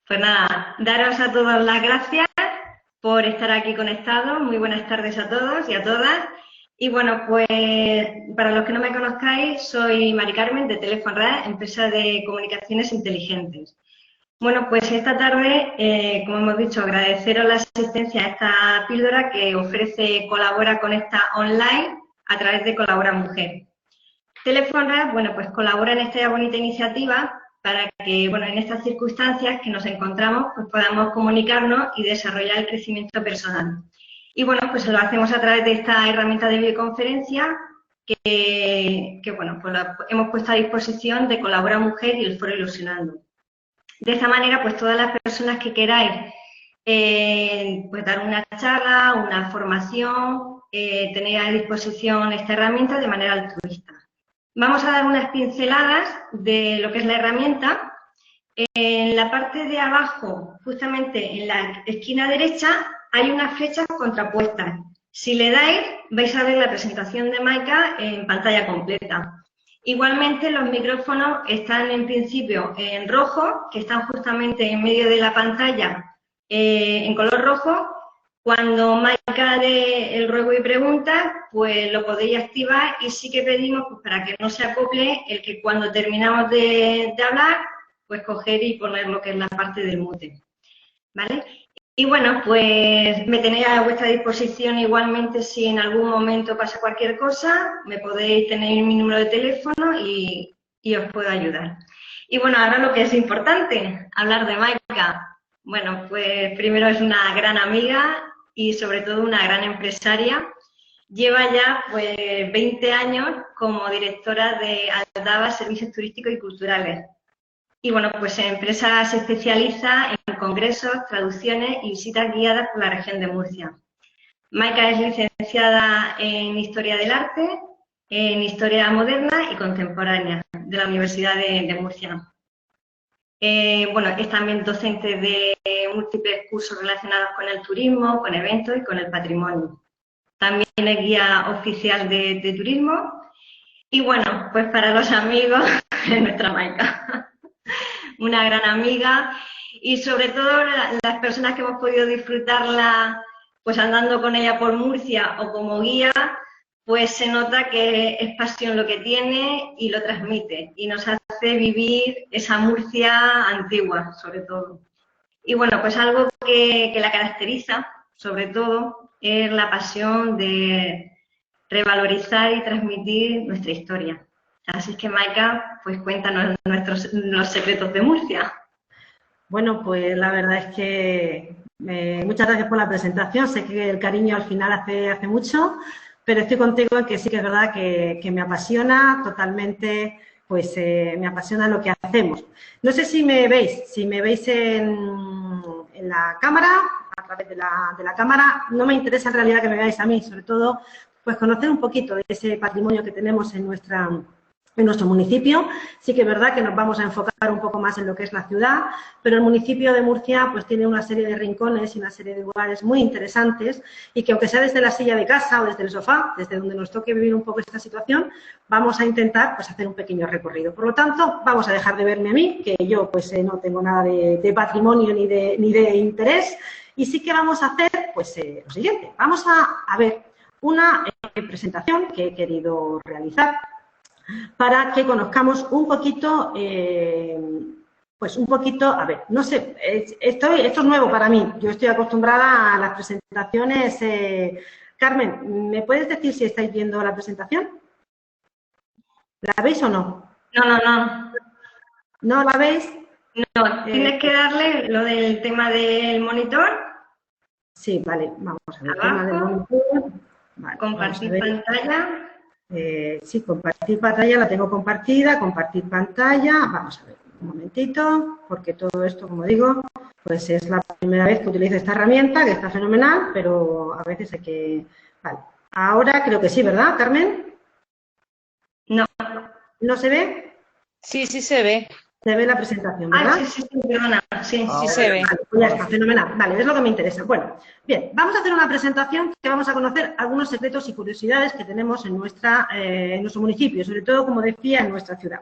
Pues nada, daros a todos las gracias por estar aquí conectados. Muy buenas tardes a todos y a todas. Y bueno, pues para los que no me conozcáis, soy Mari Carmen de Telefonred, empresa de comunicaciones inteligentes. Bueno, pues esta tarde, como hemos dicho, agradeceros la asistencia a esta píldora que ofrece Colabora Conecta Online a través de Colabora Mujer. Telefonred, bueno, pues colabora en esta bonita iniciativa para que, bueno, en estas circunstancias que nos encontramos, pues podamos comunicarnos y desarrollar el crecimiento personal. Y bueno, pues lo hacemos a través de esta herramienta de videoconferencia que bueno, pues la hemos puesto a disposición de Colabora Mujer y el Foro Ilusionando. De esta manera, pues todas las personas que queráis pues dar una charla, una formación, tenéis a disposición esta herramienta de manera altruista. Vamos a dar unas pinceladas de lo que es la herramienta. En la parte de abajo, justamente en la esquina derecha, hay unas flechas contrapuestas. Si le dais, vais a ver la presentación de Maika en pantalla completa. Igualmente, los micrófonos están en principio en rojo, que están justamente en medio de la pantalla en color rojo. Cuando Maika dé el ruego y preguntas, pues lo podéis activar y sí que pedimos pues, para que no se acople el que cuando terminamos de hablar, pues coger y poner lo que es la parte del mute, ¿vale? Y bueno, pues me tenéis a vuestra disposición igualmente si en algún momento pasa cualquier cosa, me podéis tener mi número de teléfono y os puedo ayudar. Y bueno, ahora lo que es importante, hablar de Maika. Bueno, pues primero es una gran amiga y sobre todo una gran empresaria. Lleva ya pues 20 años como directora de Aldaba Servicios Turísticos y Culturales. Y bueno, pues la empresa se especializa en congresos, traducciones y visitas guiadas por la región de Murcia. Maika es licenciada en Historia del Arte, en Historia Moderna y Contemporánea de la Universidad de Murcia. Bueno, es también docente de múltiples cursos relacionados con el turismo, con eventos y con el patrimonio. También es guía oficial de turismo. Y bueno, pues para los amigos, es nuestra Maika. Una gran amiga y sobre todo las personas que hemos podido disfrutarla pues andando con ella por Murcia o como guía, pues se nota que es pasión lo que tiene y lo transmite y nos hace vivir esa Murcia antigua, sobre todo. Y bueno, pues algo que la caracteriza, sobre todo, es la pasión de revalorizar y transmitir nuestra historia. Así que, Maika, pues cuéntanos los secretos de Murcia. Bueno, pues la verdad es que muchas gracias por la presentación. Sé que el cariño al final hace mucho, pero estoy contigo en que sí que es verdad que me apasiona totalmente, pues me apasiona lo que hacemos. No sé si me veis en la cámara, a través de la cámara. No me interesa en realidad que me veáis a mí, sobre todo pues conocer un poquito de ese patrimonio que tenemos en nuestro municipio. Sí que es verdad que nos vamos a enfocar un poco más en lo que es la ciudad, pero el municipio de Murcia pues tiene una serie de rincones y una serie de lugares muy interesantes y que aunque sea desde la silla de casa o desde el sofá, desde donde nos toque vivir un poco esta situación, vamos a intentar pues hacer un pequeño recorrido. Por lo tanto, vamos a dejar de verme a mí, que yo pues no tengo nada de patrimonio ni de interés, y sí que vamos a hacer pues lo siguiente. Vamos a ver una presentación que he querido realizar para que conozcamos un poquito, a ver, no sé, esto es nuevo para mí, yo estoy acostumbrada a las presentaciones. Carmen, ¿me puedes decir si estáis viendo la presentación? ¿La veis o no? No. ¿No la veis? No, tienes que darle lo del tema del monitor. Sí, vale, vamos a ver. Abajo, tema del monitor. Vale, compartir pantalla. Sí, compartir pantalla, la tengo compartida, compartir pantalla. Vamos a ver, un momentito, porque todo esto, como digo, pues es la primera vez que utilizo esta herramienta, que está fenomenal, pero a veces hay que... Vale, ahora creo que sí, ¿verdad, Carmen? No. ¿No se ve? Sí, sí se ve. Se ve la presentación, ¿verdad? Ah, sí, perdona. Sí, Ah, sí se ve. Vale, pues ya está, fenomenal. Vale, es lo que me interesa. Bueno, bien, vamos a hacer una presentación que vamos a conocer algunos secretos y curiosidades que tenemos en nuestro municipio, sobre todo, como decía, en nuestra ciudad.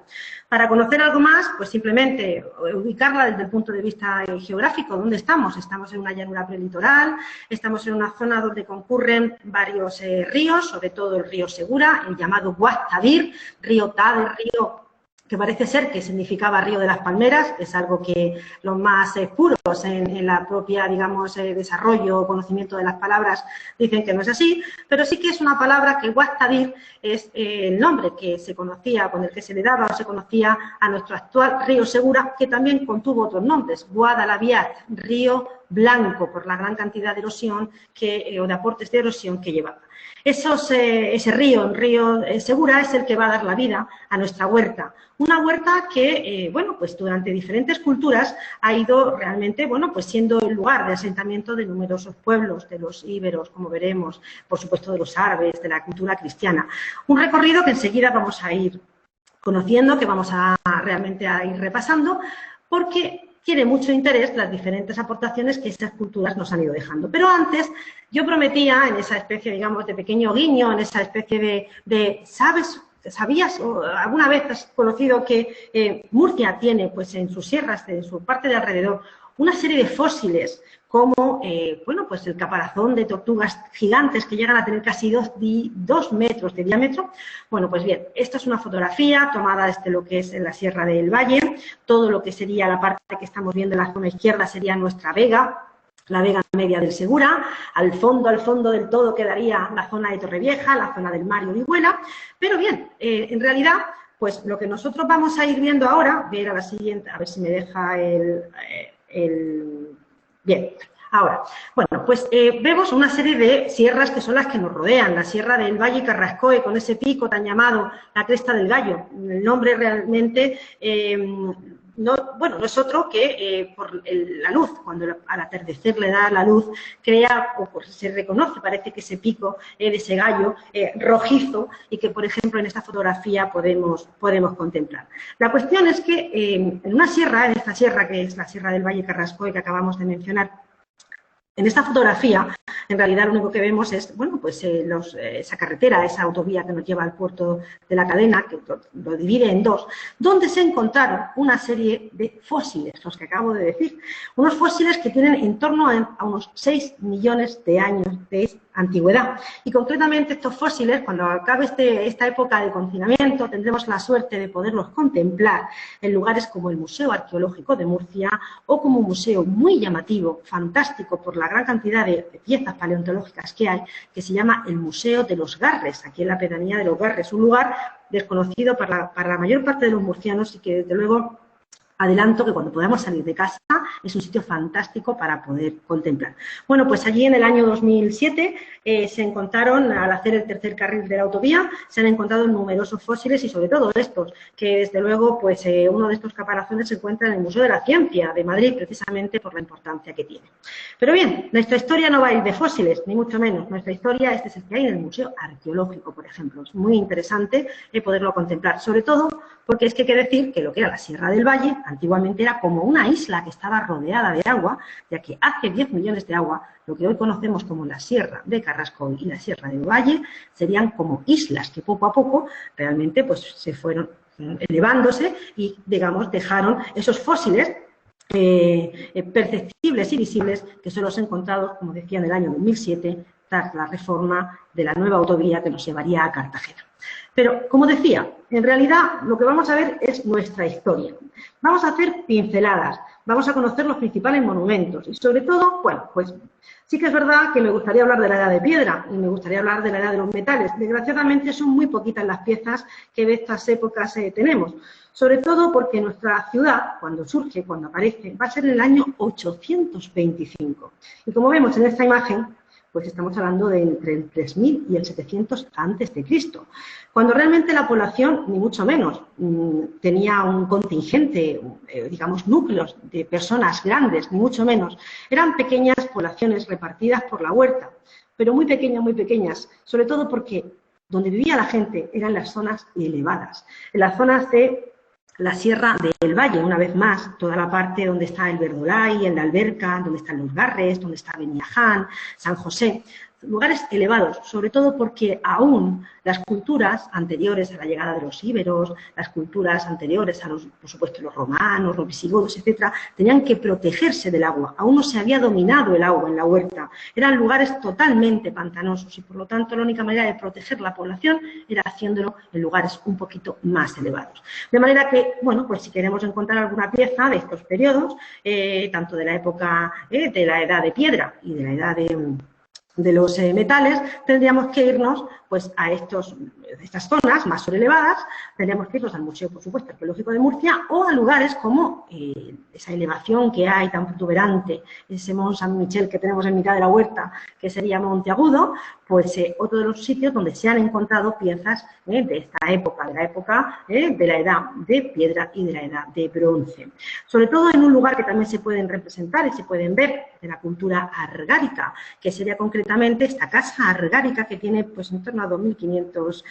Para conocer algo más, pues simplemente ubicarla desde el punto de vista geográfico. ¿Dónde estamos? Estamos en una llanura prelitoral, estamos en una zona donde concurren varios ríos, sobre todo el río Segura, el llamado Guadalquivir, río Tade, río que parece ser que significaba Río de las Palmeras, es algo que los más puros en la propia, digamos, desarrollo o conocimiento de las palabras dicen que no es así, pero sí que es una palabra que Guadalquivir es el nombre que se conocía, con el que se le daba o se conocía a nuestro actual río Segura, que también contuvo otros nombres, Guadalaviat, río blanco, por la gran cantidad de erosión o de aportes de erosión que llevaba. Ese río Segura, es el que va a dar la vida a nuestra huerta. Una huerta que, bueno, pues durante diferentes culturas ha ido realmente, bueno, pues siendo el lugar de asentamiento de numerosos pueblos, de los íberos, como veremos, por supuesto de los árabes, de la cultura cristiana. Un recorrido que enseguida vamos a ir conociendo, que vamos realmente a ir repasando, porque tiene mucho interés las diferentes aportaciones que estas culturas nos han ido dejando. Pero antes, yo prometía, en esa especie, digamos, de pequeño guiño, en esa especie ¿sabías o alguna vez has conocido que Murcia tiene, pues en sus sierras, en su parte de alrededor, una serie de fósiles como, bueno, pues el caparazón de tortugas gigantes que llegan a tener casi 2 metros de diámetro? Bueno, pues bien, esta es una fotografía tomada desde lo que es en la Sierra del Valle. Todo lo que sería la parte que estamos viendo en la zona izquierda sería nuestra vega, la vega media del Segura. Al fondo del todo quedaría la zona de Torrevieja, la zona del Mar y Orihuela. Pero bien, en realidad, pues lo que nosotros vamos a ir viendo ahora, ver a la siguiente, a ver si me deja Bien, ahora, bueno, pues vemos una serie de sierras que son las que nos rodean. La Sierra del Valle Carrascoe, con ese pico tan llamado la Cresta del Gallo. El nombre realmente no es otro que por la luz, cuando al atardecer le da la luz, crea, o se reconoce, parece que ese pico de ese gallo rojizo, y que, por ejemplo, en esta fotografía podemos contemplar. La cuestión es que en una sierra, en esta sierra que es la Sierra del Valle Carrascoe que acabamos de mencionar, en esta fotografía, en realidad lo único que vemos es, bueno, pues esa carretera, esa autovía que nos lleva al puerto de la Cadena, que lo divide en dos, donde se encontraron una serie de fósiles, los que acabo de decir. Unos fósiles que tienen en torno a unos 6 millones de años de antigüedad. Y concretamente estos fósiles, cuando acabe esta época de confinamiento, tendremos la suerte de poderlos contemplar en lugares como el Museo Arqueológico de Murcia, o como un museo muy llamativo, fantástico por la gran cantidad de piezas paleontológicas que hay, que se llama el Museo de los Garres, aquí en la pedanía de los Garres, un lugar desconocido para la mayor parte de los murcianos, y que desde luego adelanto que cuando podamos salir de casa es un sitio fantástico para poder contemplar. Bueno, pues allí en el año 2007 se encontraron, al hacer el tercer carril de la autovía, se han encontrado numerosos fósiles, y sobre todo estos, que desde luego, pues uno de estos caparazones se encuentra en el Museo de la Ciencia de Madrid, precisamente por la importancia que tiene. Pero bien, nuestra historia no va a ir de fósiles, ni mucho menos. Nuestra historia es el que hay en el Museo Arqueológico, por ejemplo. Es muy interesante poderlo contemplar, sobre todo porque es que hay que decir que lo que era la Sierra del Valle antiguamente era como una isla que estaba rodeada de agua, ya que hace 10 millones de agua, lo que hoy conocemos como la Sierra de Carrascoy y la Sierra del Valle serían como islas que poco a poco realmente pues se fueron elevándose y, digamos, dejaron esos fósiles perceptibles y visibles que son los encontrados, como decía, en el año 2007, tras la reforma de la nueva autovía que nos llevaría a Cartagena. Pero, como decía, en realidad lo que vamos a ver es nuestra historia. Vamos a hacer pinceladas, vamos a conocer los principales monumentos y, sobre todo, bueno, pues sí que es verdad que me gustaría hablar de la edad de piedra y me gustaría hablar de la edad de los metales. Desgraciadamente son muy poquitas las piezas que de estas épocas tenemos, sobre todo porque nuestra ciudad, cuando surge, cuando aparece, va a ser en el año 825. Y como vemos en esta imagen, pues estamos hablando de entre el 3000 y el 700 a.C., cuando realmente la población, ni mucho menos, tenía un contingente, digamos, núcleos de personas grandes, ni mucho menos. Eran pequeñas poblaciones repartidas por la huerta, pero muy pequeñas, sobre todo porque donde vivía la gente eran las zonas elevadas, en las zonas de la Sierra del Valle, una vez más, toda la parte donde está el Verdolay, en la Alberca, donde están los Garres, donde está Beniaján, San José, lugares elevados, sobre todo porque aún las culturas anteriores a la llegada de los íberos, las culturas anteriores a los, por supuesto, los romanos, los visigodos, etcétera, tenían que protegerse del agua. Aún no se había dominado el agua en la huerta. Eran lugares totalmente pantanosos y, por lo tanto, la única manera de proteger la población era haciéndolo en lugares un poquito más elevados. De manera que, bueno, pues si queremos encontrar alguna pieza de estos periodos, tanto de la época de la edad de piedra y de la edad de los metales, tendríamos que irnos pues a estas zonas más elevadas, tendríamos que irnos al Museo, por supuesto, Arqueológico de Murcia, o a lugares como esa elevación que hay tan protuberante, ese Mont Saint-Michel que tenemos en mitad de la huerta, que sería Monteagudo, pues otro de los sitios donde se han encontrado piezas de esta época, de la edad de piedra y de la edad de bronce. Sobre todo en un lugar que también se pueden representar y se pueden ver de la cultura argárica, que sería concretamente esta casa argárica que tiene pues en torno a 2500,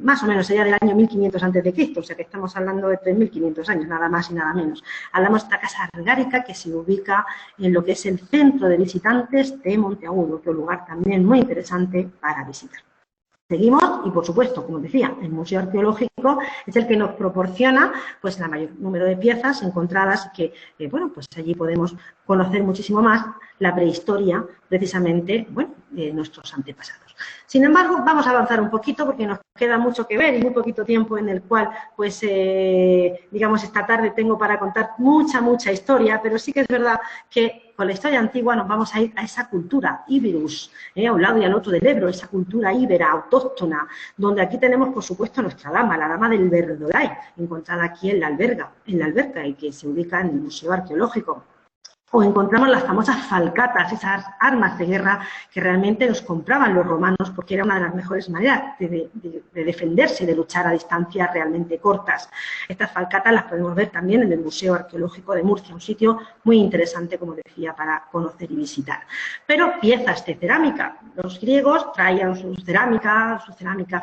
más o menos sería del año 1500 a.C., o sea que estamos hablando de 3500 años, nada más y nada menos. Hablamos de esta casa argárica que se ubica en lo que es el centro de visitantes de Monteagudo, otro lugar también muy interesante para visitar. Seguimos y, por supuesto, como decía, el Museo Arqueológico es el que nos proporciona pues el mayor número de piezas encontradas que, bueno, pues allí podemos conocer muchísimo más la prehistoria, precisamente, bueno, de nuestros antepasados. Sin embargo, vamos a avanzar un poquito porque nos queda mucho que ver y muy poquito tiempo en el cual, pues, digamos, esta tarde tengo para contar mucha historia, pero sí que es verdad que con la historia antigua nos vamos a ir a esa cultura Iberus, a un lado y al otro del Ebro, esa cultura íbera, autóctona, donde aquí tenemos, por supuesto, nuestra dama, la dama del Verdolay, encontrada aquí en la alberca y que se ubica en el Museo Arqueológico. O encontramos las famosas falcatas, esas armas de guerra que realmente los compraban los romanos porque era una de las mejores maneras de defenderse, de luchar a distancias realmente cortas. Estas falcatas las podemos ver también en el Museo Arqueológico de Murcia, un sitio muy interesante, como decía, para conocer y visitar. Pero piezas de cerámica. Los griegos traían su cerámica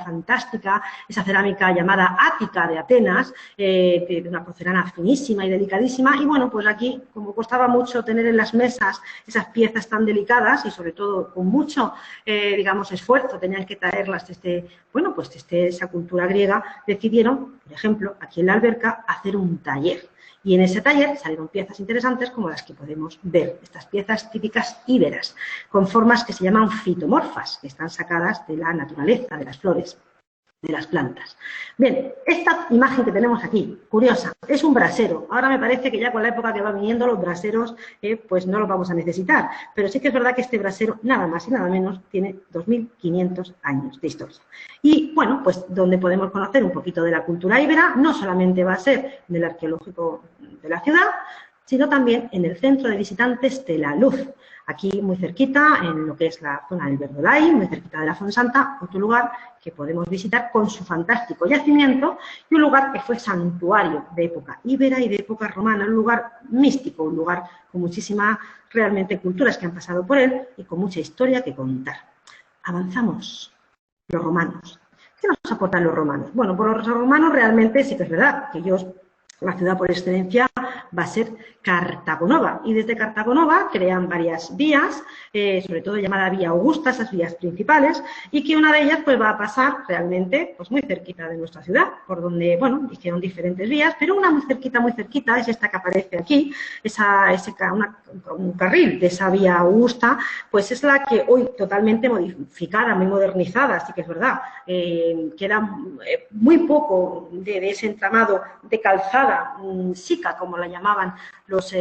fantástica, esa cerámica llamada ática de Atenas, de una porcelana finísima y delicadísima, y bueno, pues aquí, como costaba mucho tener en las mesas esas piezas tan delicadas y sobre todo con mucho, digamos, esfuerzo, tenían que traerlas desde, bueno, pues desde esa cultura griega, decidieron, por ejemplo, aquí en la alberca, hacer un taller. Y en ese taller salieron piezas interesantes como las que podemos ver, estas piezas típicas íberas, con formas que se llaman fitomorfas, que están sacadas de la naturaleza, de las flores, de las plantas. Bien, esta imagen que tenemos aquí, curiosa, es un brasero. Ahora me parece que ya con la época que va viniendo los braseros, pues no los vamos a necesitar. Pero sí que es verdad que este brasero, nada más y nada menos, tiene 2500 años de historia. Y, bueno, pues donde podemos conocer un poquito de la cultura íbera, no solamente va a ser del arqueológico de la ciudad, sino también en el centro de visitantes de La Luz, aquí muy cerquita, en lo que es la zona del Verdolay, muy cerquita de la Fonsanta, otro lugar que podemos visitar con su fantástico yacimiento y un lugar que fue santuario de época íbera y de época romana, un lugar místico, un lugar con muchísimas realmente culturas que han pasado por él y con mucha historia que contar. Avanzamos. Los romanos. ¿Qué nos aportan los romanos? Bueno, por los romanos realmente sí que es verdad que ellos, la ciudad por excelencia va a ser Cartagonova, y desde Cartagonova crean varias vías, sobre todo llamada Vía Augusta, esas vías principales, y que una de ellas pues va a pasar realmente pues muy cerquita de nuestra ciudad, por donde, bueno, hicieron diferentes vías, pero una muy cerquita es esta que aparece aquí, un carril de esa Vía Augusta, pues es la que hoy totalmente modificada, muy modernizada, así que es verdad, queda muy poco de ese entramado de calzada sica, como la llamaban los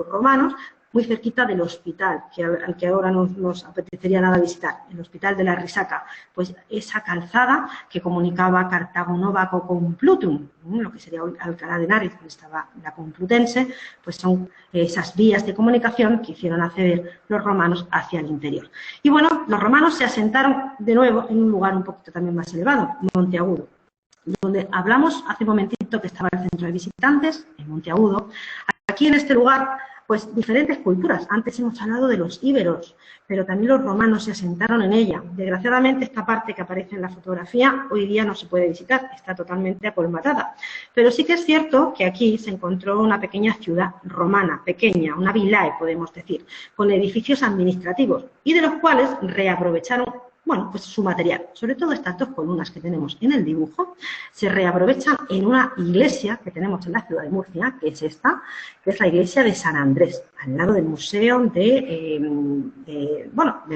romanos, muy cerquita del hospital, al que ahora nos apetecería nada visitar, el hospital de la Risaca, pues esa calzada que comunicaba Cartagonova con Plutum, lo que sería Alcalá de Henares, donde estaba la Complutense, pues son esas vías de comunicación que hicieron acceder los romanos hacia el interior. Y bueno, los romanos se asentaron de nuevo en un lugar un poquito también más elevado, Monteagudo, donde hablamos hace un momentito que estaba el centro de visitantes, en Monteagudo. aquí en este lugar, pues diferentes culturas. Antes hemos hablado de los íberos, pero también los romanos se asentaron en ella. Desgraciadamente, esta parte que aparece en la fotografía hoy día no se puede visitar, está totalmente acolmatada. Pero sí que es cierto que aquí se encontró una pequeña ciudad romana, pequeña, una vilae, podemos decir, con edificios administrativos y de los cuales reaprovecharon, bueno, pues su material. Sobre todo estas dos columnas que tenemos en el dibujo se reaprovechan en una iglesia que tenemos en la ciudad de Murcia, que es esta, que es la iglesia de San Andrés, al lado del museo del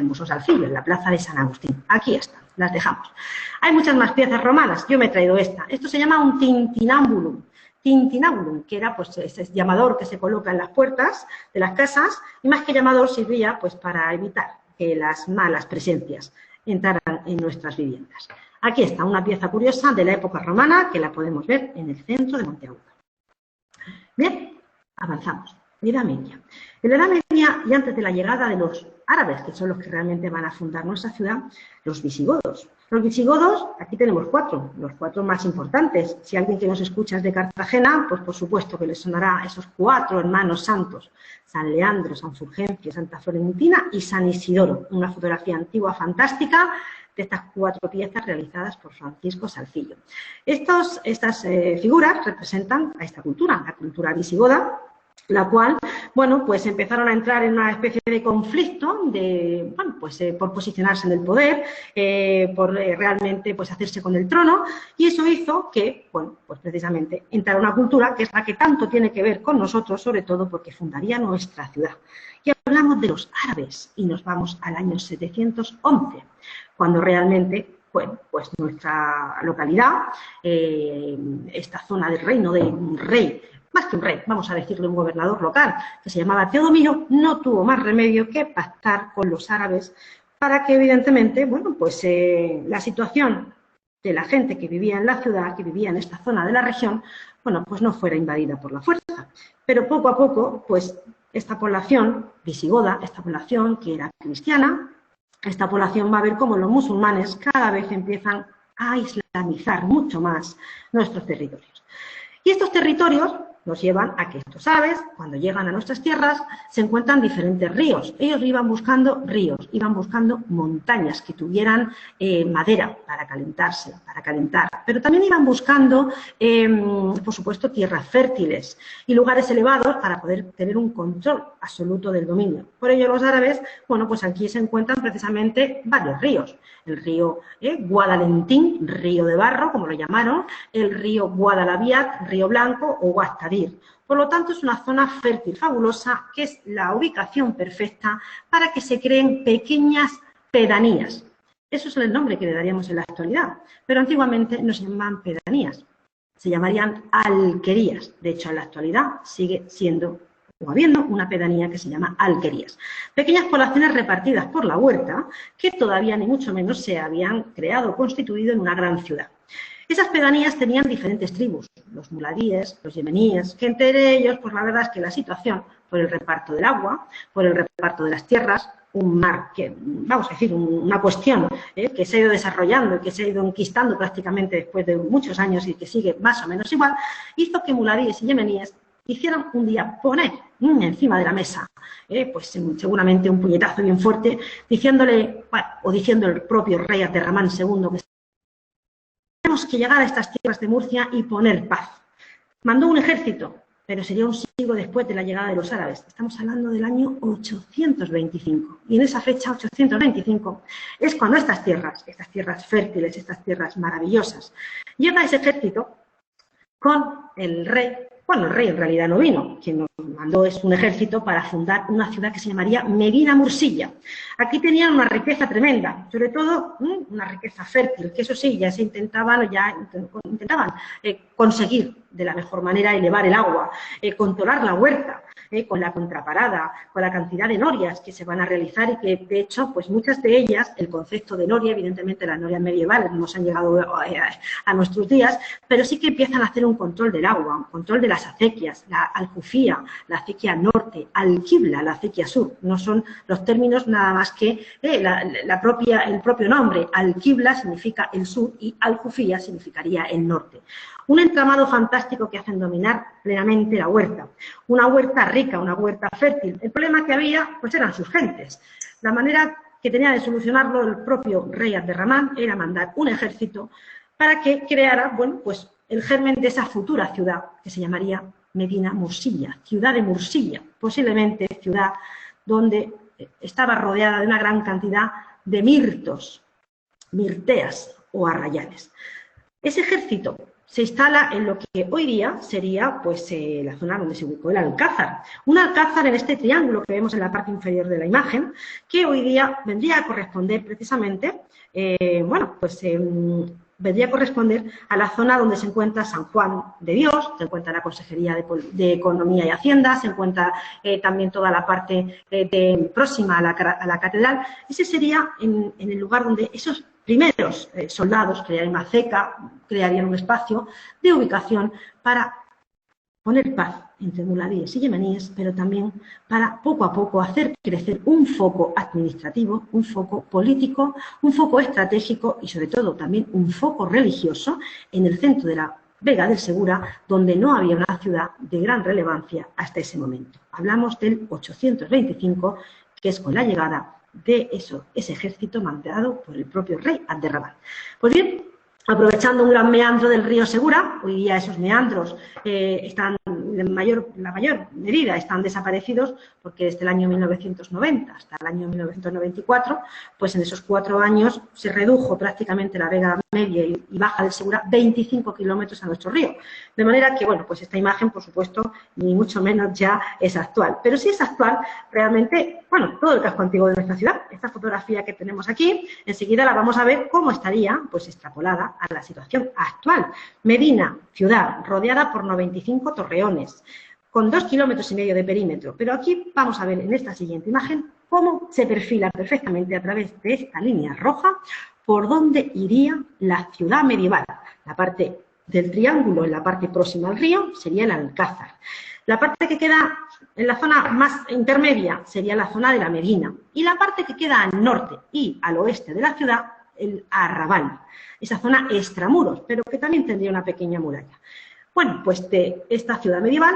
Museo Salcillo, en la plaza de San Agustín. Aquí están, las dejamos. Hay muchas más piezas romanas, yo me he traído esta. Esto se llama un tintinambulum. Tintinabulum, que era pues ese llamador que se coloca en las puertas de las casas, y más que llamador servía pues para evitar que las malas presencias entraran en nuestras viviendas. Aquí está una pieza curiosa de la época romana que la podemos ver en el centro de Monteagudo. Bien, avanzamos. Edad Media. En la Edad Media y antes de la llegada de los árabes, que son los que realmente van a fundar nuestra ciudad, los visigodos. Los visigodos, aquí tenemos cuatro, los cuatro más importantes. Si alguien que nos escucha es de Cartagena, pues por supuesto que les sonará esos cuatro hermanos santos: San Leandro, San Fulgencio, Santa Florentina y San Isidoro. Una fotografía antigua fantástica de estas cuatro piezas realizadas por Francisco Salcillo. Estas figuras representan a esta cultura, la cultura visigoda, la cual, bueno, pues empezaron a entrar en una especie de conflicto de, bueno, pues por posicionarse en el poder, por realmente pues hacerse con el trono, y eso hizo que, bueno, pues precisamente entrara una cultura que es la que tanto tiene que ver con nosotros, sobre todo porque fundaría nuestra ciudad. Y hablamos de los árabes y nos vamos al año 711, cuando realmente, bueno, pues nuestra localidad, esta zona del reino de un rey, más que un rey, vamos a decirle un gobernador local, que se llamaba Teodomiro, no tuvo más remedio que pactar con los árabes para que, evidentemente, bueno, pues la situación de la gente que vivía en la ciudad, que vivía en esta zona de la región, bueno, pues no fuera invadida por la fuerza. Pero poco a poco, pues esta población visigoda, esta población que era cristiana, esta población va a ver cómo los musulmanes cada vez empiezan a islamizar mucho más nuestros territorios. Y estos territorios nos llevan a que estos árabes, cuando llegan a nuestras tierras, se encuentran diferentes ríos. Ellos iban buscando ríos, iban buscando montañas que tuvieran madera para calentarse, para calentar. Pero también iban buscando, por supuesto, tierras fértiles y lugares elevados para poder tener un control absoluto del dominio. Por ello, los árabes, bueno, pues aquí se encuentran precisamente varios ríos. El río Guadalentín, río de barro, como lo llamaron, el río Guadalaviat, río blanco o Guastadir. Por lo tanto, es una zona fértil, fabulosa, que es la ubicación perfecta para que se creen pequeñas pedanías. Eso es el nombre que le daríamos en la actualidad, pero antiguamente no se llamaban pedanías, se llamarían alquerías. De hecho, en la actualidad sigue siendo o habiendo una pedanía que se llama alquerías. Pequeñas poblaciones repartidas por la huerta que todavía ni mucho menos se habían creado o constituido en una gran ciudad. Esas pedanías tenían diferentes tribus, los muladíes, los yemeníes, que entre ellos, pues la verdad es que la situación, por el reparto del agua, por el reparto de las tierras, un mar que, vamos a decir, una cuestión que se ha ido desarrollando y que se ha ido enquistando prácticamente después de muchos años y que sigue más o menos igual, hizo que muladíes y yemeníes hicieran un día poner encima de la mesa, pues seguramente un puñetazo bien fuerte, diciéndole, bueno, o diciendo el propio rey Abderramán II, que tenemos que llegar a estas tierras de Murcia y poner paz. Mandó un ejército, pero sería un siglo después de la llegada de los árabes. Estamos hablando del año 825. Y en esa fecha, 825, es cuando estas tierras fértiles, estas tierras maravillosas, llega ese ejército con el rey. Bueno, el rey en realidad no vino, quien nos mandó es un ejército para fundar una ciudad que se llamaría Medina Mursilla. Aquí tenían una riqueza tremenda, sobre todo una riqueza fértil, que eso sí, ya se intentaban conseguir de la mejor manera elevar el agua, controlar la huerta, con la contraparada, con la cantidad de norias que se van a realizar y que, de hecho, pues muchas de ellas, el concepto de noria, evidentemente las norias medievales no nos han llegado a nuestros días, pero sí que empiezan a hacer un control del agua, un control de las acequias, la aljufía, la acequia norte, alquibla, la acequia sur. No son los términos nada más que el propio nombre. Alquibla significa el sur y aljufía significaría el norte. Un entramado fantástico que hacen dominar plenamente la huerta. Una huerta rica, una huerta fértil. El problema que había, pues eran sus gentes. La manera que tenía de solucionarlo el propio rey Abderramán era mandar un ejército para que creara, bueno, pues el germen de esa futura ciudad que se llamaría Medina Mursilla, ciudad de Mursilla, posiblemente ciudad donde estaba rodeada de una gran cantidad de mirtos, mirteas o arrayanes. Ese ejército se instala en lo que hoy día sería pues, la zona donde se ubicó el Alcázar. Un alcázar en este triángulo que vemos en la parte inferior de la imagen, que hoy día vendría a corresponder precisamente, vendría a corresponder a la zona donde se encuentra San Juan de Dios, se encuentra la Consejería de Economía y Hacienda, se encuentra también toda la parte próxima a la catedral. Ese sería en el lugar donde esos primeros soldados crearían una ceca, crearían un espacio de ubicación para poner paz entre muladíes y yemeníes, pero también para poco a poco hacer crecer un foco administrativo, un foco político, un foco estratégico y sobre todo también un foco religioso en el centro de la Vega del Segura, donde no había una ciudad de gran relevancia hasta ese momento. Hablamos del 825, que es con la llegada de ese ejército mandado por el propio rey Abderramán. Pues bien, aprovechando un gran meandro del río Segura, hoy día esos meandros están en la mayor medida están desaparecidos porque desde el año 1990 hasta el año 1994, pues en esos 4 años se redujo prácticamente la vega media y baja del Segura 25 kilómetros a nuestro río. De manera que, bueno, pues esta imagen, por supuesto, ni mucho menos ya es actual. Pero sí es actual realmente, bueno, todo el casco antiguo de nuestra ciudad. Esta fotografía que tenemos aquí, enseguida la vamos a ver cómo estaría, pues, extrapolada a la situación actual. Medina, ciudad, rodeada por 95 torreones, con 2,5 kilómetros de perímetro. Pero aquí vamos a ver en esta siguiente imagen cómo se perfila perfectamente a través de esta línea roja por dónde iría la ciudad medieval. La parte del triángulo en la parte próxima al río sería el Alcázar. La parte que queda en la zona más intermedia sería la zona de la Medina. Y la parte que queda al norte y al oeste de la ciudad, el Arrabal. Esa zona extramuros, pero que también tendría una pequeña muralla. Bueno, pues de esta ciudad medieval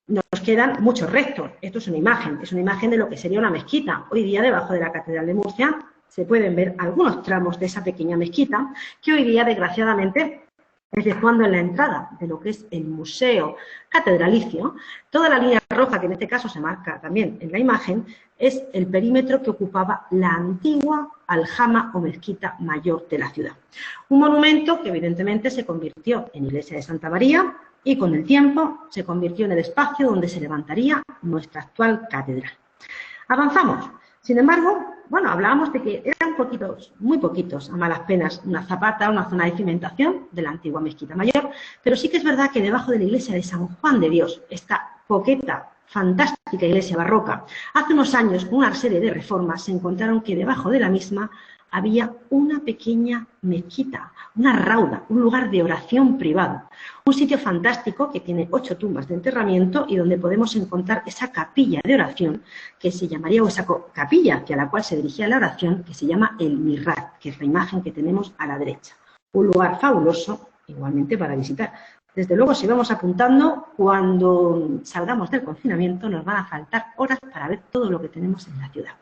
nos quedan muchos restos. Esto es una imagen de lo que sería una mezquita. Hoy día, debajo de la Catedral de Murcia, se pueden ver algunos tramos de esa pequeña mezquita, que hoy día, desgraciadamente, exceptuando en la entrada de lo que es el Museo Catedralicio, toda la línea roja, que en este caso se marca también en la imagen, es el perímetro que ocupaba la antigua aljama o mezquita mayor de la ciudad. Un monumento que evidentemente se convirtió en iglesia de Santa María y con el tiempo se convirtió en el espacio donde se levantaría nuestra actual catedral. Avanzamos. Sin embargo, bueno, hablábamos de que eran muy poquitos, a malas penas, una zapata, una zona de cimentación de la antigua mezquita mayor, pero sí que es verdad que debajo de la iglesia de San Juan de Dios, esta coqueta, fantástica iglesia barroca, hace unos años, con una serie de reformas, se encontraron que debajo de la misma había una pequeña mezquita, una rauda, un lugar de oración privado, un sitio fantástico que tiene 8 tumbas de enterramiento y donde podemos encontrar esa capilla de oración que se llamaría, o esa capilla hacia la cual se dirigía la oración, que se llama el Mirrat, que es la imagen que tenemos a la derecha. Un lugar fabuloso, igualmente para visitar. Desde luego, si vamos apuntando, cuando salgamos del confinamiento nos van a faltar horas para ver todo lo que tenemos en la ciudad.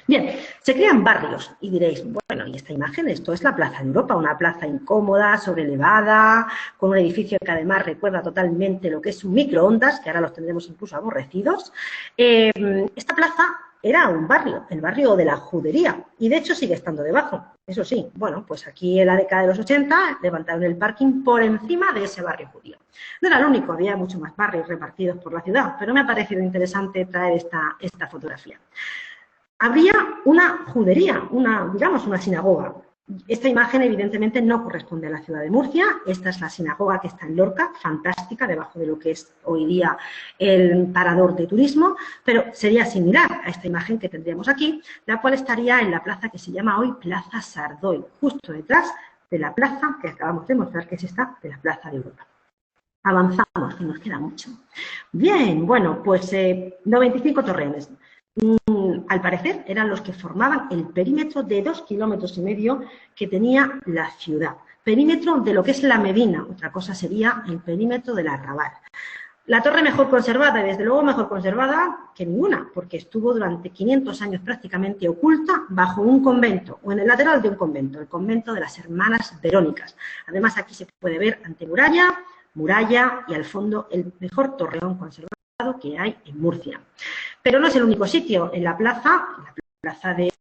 Bien, se crean barrios y diréis, bueno, ¿y esta imagen? Esto es la Plaza de Europa, una plaza incómoda, sobrelevada, con un edificio que además recuerda totalmente lo que es un microondas, que ahora los tendremos incluso aborrecidos. Esta plaza era un barrio, el barrio de la Judería, y de hecho sigue estando debajo. Eso sí, bueno, pues aquí en la década de los 80 levantaron el parking por encima de ese barrio judío. No era el único, había muchos más barrios repartidos por la ciudad, pero me ha parecido interesante traer esta fotografía. Habría una judería, digamos una sinagoga. Esta imagen evidentemente no corresponde a la ciudad de Murcia. Esta es la sinagoga que está en Lorca, fantástica, debajo de lo que es hoy día el parador de turismo, pero sería similar a esta imagen que tendríamos aquí, la cual estaría en la plaza que se llama hoy Plaza Sardoy, justo detrás de la plaza que acabamos de mostrar, que es esta de la Plaza de Europa. Avanzamos, que nos queda mucho. Bien, bueno, pues 95 torreones. Al parecer eran los que formaban el perímetro de 2,5 kilómetros que tenía la ciudad. perímetro de lo que es la Medina, otra cosa sería el perímetro del arrabal. La torre mejor conservada, y desde luego mejor conservada que ninguna, porque estuvo durante 500 años prácticamente oculta bajo un convento, o en el lateral de un convento, el convento de las Hermanas Verónicas. Además, aquí se puede ver antemuralla, muralla y al fondo el mejor torreón conservado que hay en Murcia. Pero no es el único sitio. En la plaza de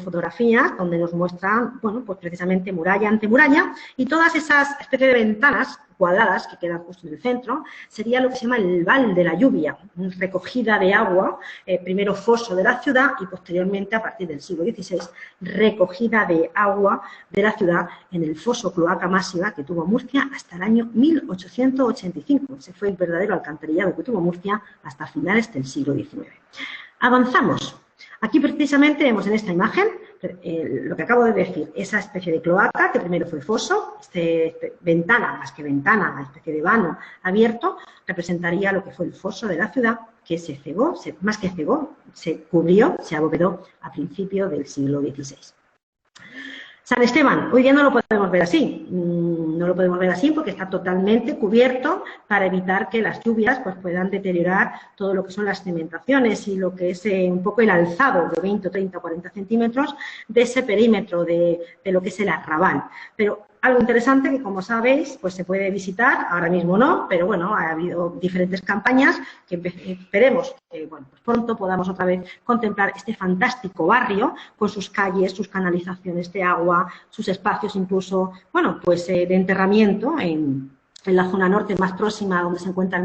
fotografías donde nos muestran, bueno, pues precisamente muralla, antemuralla, y todas esas especies de ventanas cuadradas que quedan justo en el centro, sería lo que se llama el val de la lluvia, recogida de agua, primero foso de la ciudad y posteriormente, a partir del siglo XVI, recogida de agua de la ciudad en el foso cloaca máxima que tuvo Murcia hasta el año 1885. Ese fue el verdadero alcantarillado que tuvo Murcia hasta finales del siglo XIX. Avanzamos. Aquí precisamente vemos en esta imagen lo que acabo de decir, esa especie de cloaca que primero fue foso, ventana, más que ventana, una especie de vano abierto, representaría lo que fue el foso de la ciudad que se cegó, más que cegó, se cubrió, se abovedó a principios del siglo XVI. San Esteban, hoy día no lo podemos ver así, no lo podemos ver así porque está totalmente cubierto para evitar que las lluvias pues, puedan deteriorar todo lo que son las cimentaciones y lo que es un poco el alzado de 20, 30, 40 centímetros de ese perímetro de lo que es el arrabal. Pero algo interesante que, como sabéis, pues se puede visitar, ahora mismo no, pero bueno, ha habido diferentes campañas que esperemos que bueno, pues pronto podamos otra vez contemplar este fantástico barrio con sus calles, sus canalizaciones de agua, sus espacios incluso, bueno, pues de enterramiento en la zona norte más próxima donde se encuentra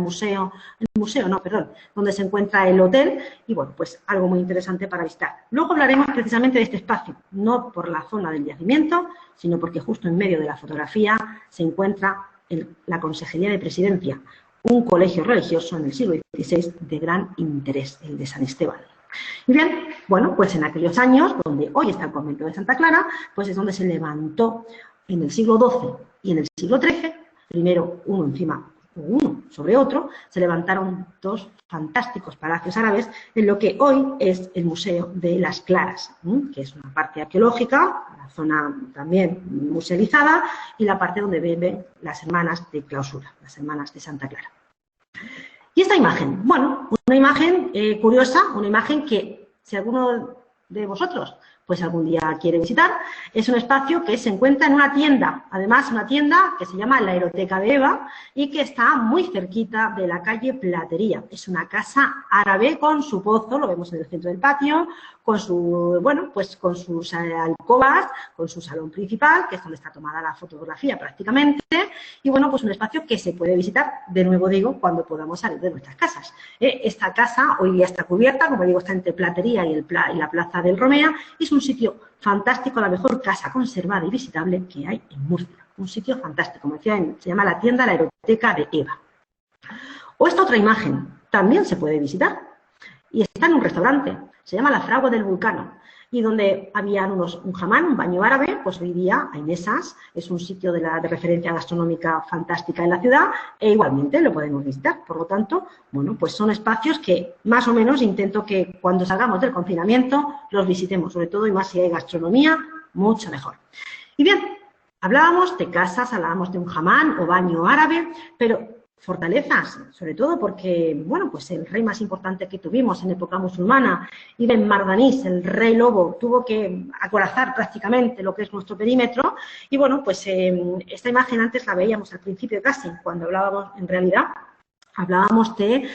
donde se encuentra el hotel y bueno, pues algo muy interesante para visitar. Luego hablaremos precisamente de este espacio, no por la zona del yacimiento, sino porque justo en medio de la fotografía se encuentra la Consejería de Presidencia, un colegio religioso en el siglo XVI de gran interés, el de San Esteban. Y bien, bueno, pues en aquellos años, donde hoy está el convento de Santa Clara, pues es donde se levantó en el siglo XII y en el siglo XIII, primero uno sobre otro, se levantaron dos fantásticos palacios árabes en lo que hoy es el Museo de las Claras, que es una parte arqueológica, la zona también musealizada, y la parte donde viven las hermanas de clausura, las hermanas de Santa Clara. Y esta imagen, bueno, una imagen curiosa, una imagen que si alguno de vosotros pues algún día quiere visitar, es un espacio que se encuentra en una tienda, además una tienda que se llama la Heroteca de Eva y que está muy cerquita de la calle Platería. Es una casa árabe con su pozo, lo vemos en el centro del patio, con su, bueno, pues con sus alcobas, con su salón principal, que es donde está tomada la fotografía prácticamente, y bueno, pues un espacio que se puede visitar, de nuevo digo, cuando podamos salir de nuestras casas. Esta casa hoy día está cubierta, como digo, está entre Platería y la Plaza del Romea, y es un sitio fantástico, la mejor casa conservada y visitable que hay en Murcia. Un sitio fantástico, como decía, se llama la tienda La Heroteca de Eva. O esta otra imagen, también se puede visitar, y está en un restaurante, se llama La Fragua del Vulcano, y donde había un hamán, un baño árabe, pues hoy día hay mesas, es un sitio de referencia gastronómica fantástica en la ciudad, e igualmente lo podemos visitar. Por lo tanto, bueno, pues son espacios que más o menos intento que cuando salgamos del confinamiento los visitemos, sobre todo y más si hay gastronomía, mucho mejor. Y bien, hablábamos de casas, hablábamos de un hamán o baño árabe, pero fortalezas, sobre todo porque, bueno, pues el rey más importante que tuvimos en época musulmana, Ibn Mardanís, el rey lobo, tuvo que acorazar prácticamente lo que es nuestro perímetro y, bueno, pues esta imagen antes la veíamos al principio casi, cuando hablábamos, en realidad, hablábamos de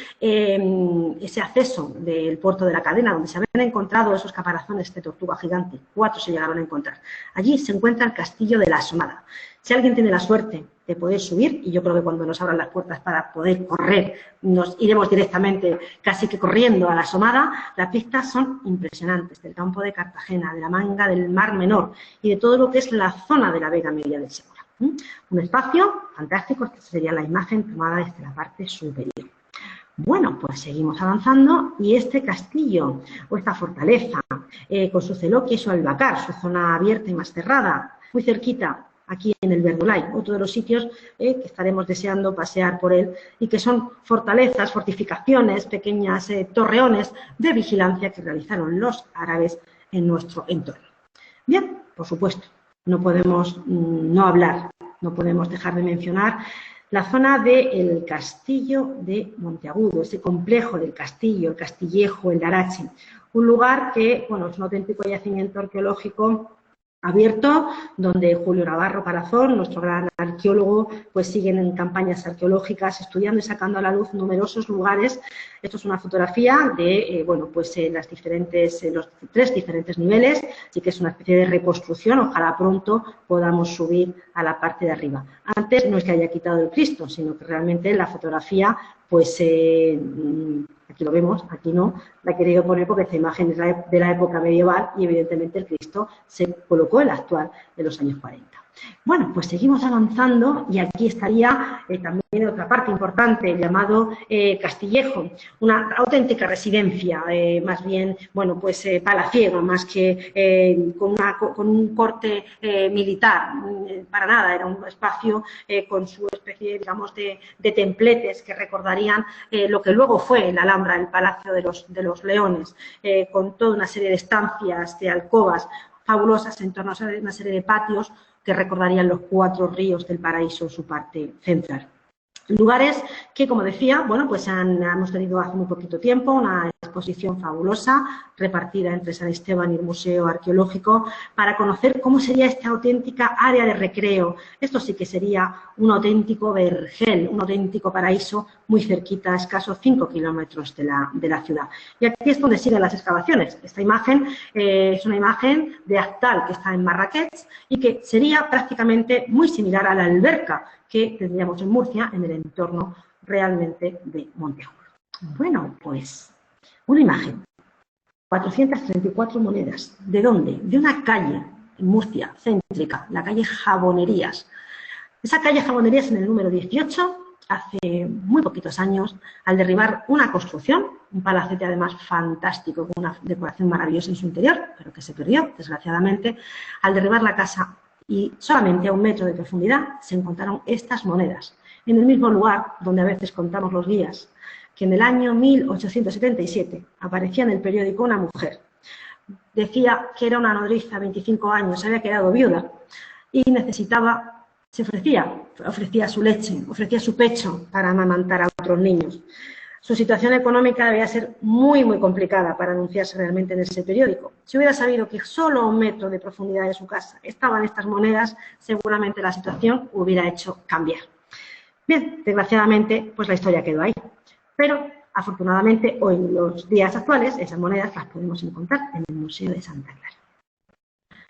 ese acceso del puerto de la Cadena, donde se habían encontrado esos caparazones de tortuga gigante, 4 se llegaron a encontrar. Allí se encuentra el castillo de la Asomada. Si alguien tiene la suerte de poder subir, y yo creo que cuando nos abran las puertas para poder correr, nos iremos directamente casi que corriendo a la Asomada, las vistas son impresionantes del campo de Cartagena, de la manga del Mar Menor y de todo lo que es la zona de la Vega Media del Segura. Un espacio fantástico, esta sería la imagen tomada desde la parte superior. Bueno, pues seguimos avanzando y este castillo o esta fortaleza con su celoquia y su albacar, su zona abierta y más cerrada, muy cerquita, aquí en el Verdolay, otro de los sitios que estaremos deseando pasear por él y que son fortalezas, fortificaciones, pequeñas torreones de vigilancia que realizaron los árabes en nuestro entorno. Bien, por supuesto, no podemos no hablar, no podemos dejar de mencionar la zona del Castillo de Monteagudo, ese complejo del castillo, el Castillejo, el Larache, un lugar que, bueno, es un auténtico yacimiento arqueológico abierto, donde Julio Navarro Palazón, nuestro gran arqueólogo, pues siguen en campañas arqueológicas, estudiando y sacando a la luz numerosos lugares. Esto es una fotografía de, bueno, pues los 3 diferentes niveles, así que es una especie de reconstrucción, ojalá pronto podamos subir a la parte de arriba. Antes no es que haya quitado el Cristo, sino que realmente la fotografía, pues aquí lo vemos, aquí no, la he querido poner porque esta imagen es de la época medieval y evidentemente el Cristo se colocó el actual de los años 40. Bueno, pues seguimos avanzando y aquí estaría también otra parte importante, el llamado Castillejo, una auténtica residencia, más bien, bueno, pues palaciega, más que con un corte militar, para nada, era un espacio con su especie, digamos, de templetes que recordarían lo que luego fue la Alhambra, el Palacio de los Leones, con toda una serie de estancias, de alcobas fabulosas en torno a una serie de patios que recordarían los 4 ríos del paraíso en su parte central. Lugares que, como decía, bueno, pues hemos tenido hace muy poquito tiempo una exposición fabulosa repartida entre San Esteban y el Museo Arqueológico para conocer cómo sería esta auténtica área de recreo. Esto sí que sería un auténtico vergel, un auténtico paraíso muy cerquita, a escasos 5 kilómetros de la ciudad. Y aquí es donde siguen las excavaciones. Esta imagen es una imagen de Actal que está en Marrakech y que sería prácticamente muy similar a la alberca que tendríamos en Murcia, en el entorno realmente de Monteagudo. Bueno, pues una imagen, 434 monedas. ¿De dónde? De una calle en Murcia, céntrica, la calle Jabonerías. Esa calle Jabonerías en el número 18, hace muy poquitos años, al derribar una construcción, un palacete además fantástico, con una decoración maravillosa en su interior, pero que se perdió, desgraciadamente, al derribar la casa y solamente a 1 metro de profundidad se encontraron estas monedas, en el mismo lugar donde a veces contamos los guías, que en el año 1877 aparecía en el periódico una mujer. Decía que era una nodriza, 25 años, se había quedado viuda y necesitaba, ofrecía su leche, ofrecía su pecho para amamantar a otros niños. Su situación económica debía ser muy, muy complicada para anunciarse realmente en ese periódico. Si hubiera sabido que solo a 1 metro de profundidad de su casa estaban estas monedas, seguramente la situación hubiera hecho cambiar. Bien, desgraciadamente, pues la historia quedó ahí. Pero, afortunadamente, hoy en los días actuales, esas monedas las podemos encontrar en el Museo de Santa Clara.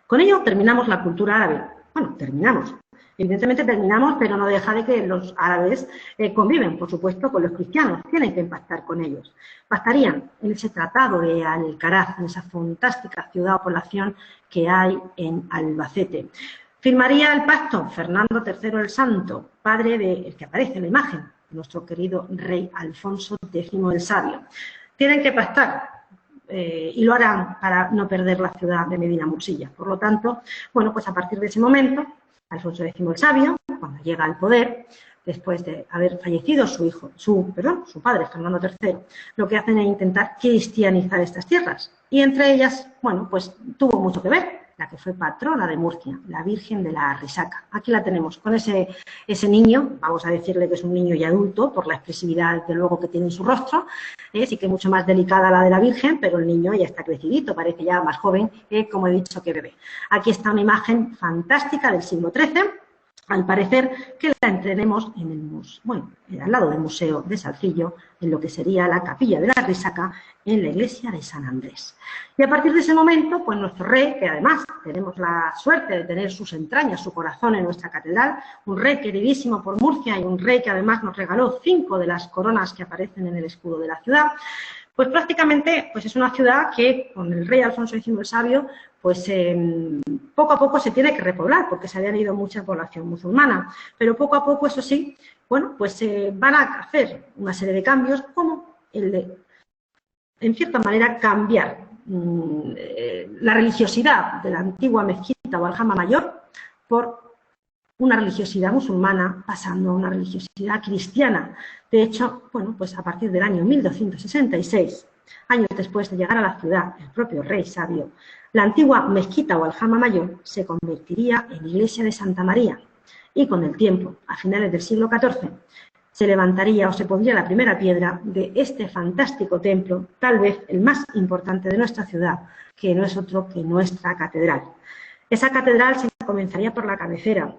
Con ello terminamos la cultura árabe. Bueno, terminamos. Evidentemente terminamos, pero no deja de que los árabes conviven, por supuesto, con los cristianos. Tienen que impactar con ellos. Bastarían en ese tratado de Alcaraz, en esa fantástica ciudad o población que hay en Albacete. Firmaría el pacto Fernando III el Santo, padre del que aparece en la imagen, nuestro querido rey Alfonso X el Sabio. Tienen que pactar. Y lo harán para no perder la ciudad de Medina Mursilla. Por lo tanto, bueno, pues a partir de ese momento, Alfonso X el Sabio, cuando llega al poder, después de haber fallecido su padre, Fernando III, lo que hacen es intentar cristianizar estas tierras. Y entre ellas, bueno, pues tuvo mucho que ver la que fue patrona de Murcia, la Virgen de la Risaca. Aquí la tenemos, con ese niño, vamos a decirle que es un niño y adulto, por la expresividad, desde luego, que tiene en su rostro, sí que es mucho más delicada la de la Virgen, pero el niño ya está crecidito, parece ya más joven, como he dicho, que bebé. Aquí está una imagen fantástica del siglo XIII, al parecer que la entrenemos en al lado del Museo de Salcillo, en lo que sería la Capilla de la Risaca, en la iglesia de San Andrés. Y a partir de ese momento, pues nuestro rey, que además tenemos la suerte de tener sus entrañas, su corazón en nuestra catedral, un rey queridísimo por Murcia y un rey que además nos regaló 5 de las coronas que aparecen en el escudo de la ciudad, pues prácticamente pues es una ciudad que con el rey Alfonso X el Sabio pues poco a poco se tiene que repoblar porque se habían ido mucha población musulmana, pero poco a poco, eso sí, bueno, pues van a hacer una serie de cambios como el de, en cierta manera, cambiar la religiosidad de la antigua mezquita o aljama mayor por una religiosidad musulmana pasando a una religiosidad cristiana. De hecho, bueno, pues a partir del año 1266 Años después de llegar a la ciudad, el propio rey sabio, la antigua mezquita o aljama mayor se convertiría en iglesia de Santa María y con el tiempo, a finales del siglo XIV, se levantaría o se pondría la primera piedra de este fantástico templo, tal vez el más importante de nuestra ciudad, que no es otro que nuestra catedral. Esa catedral se comenzaría por la cabecera,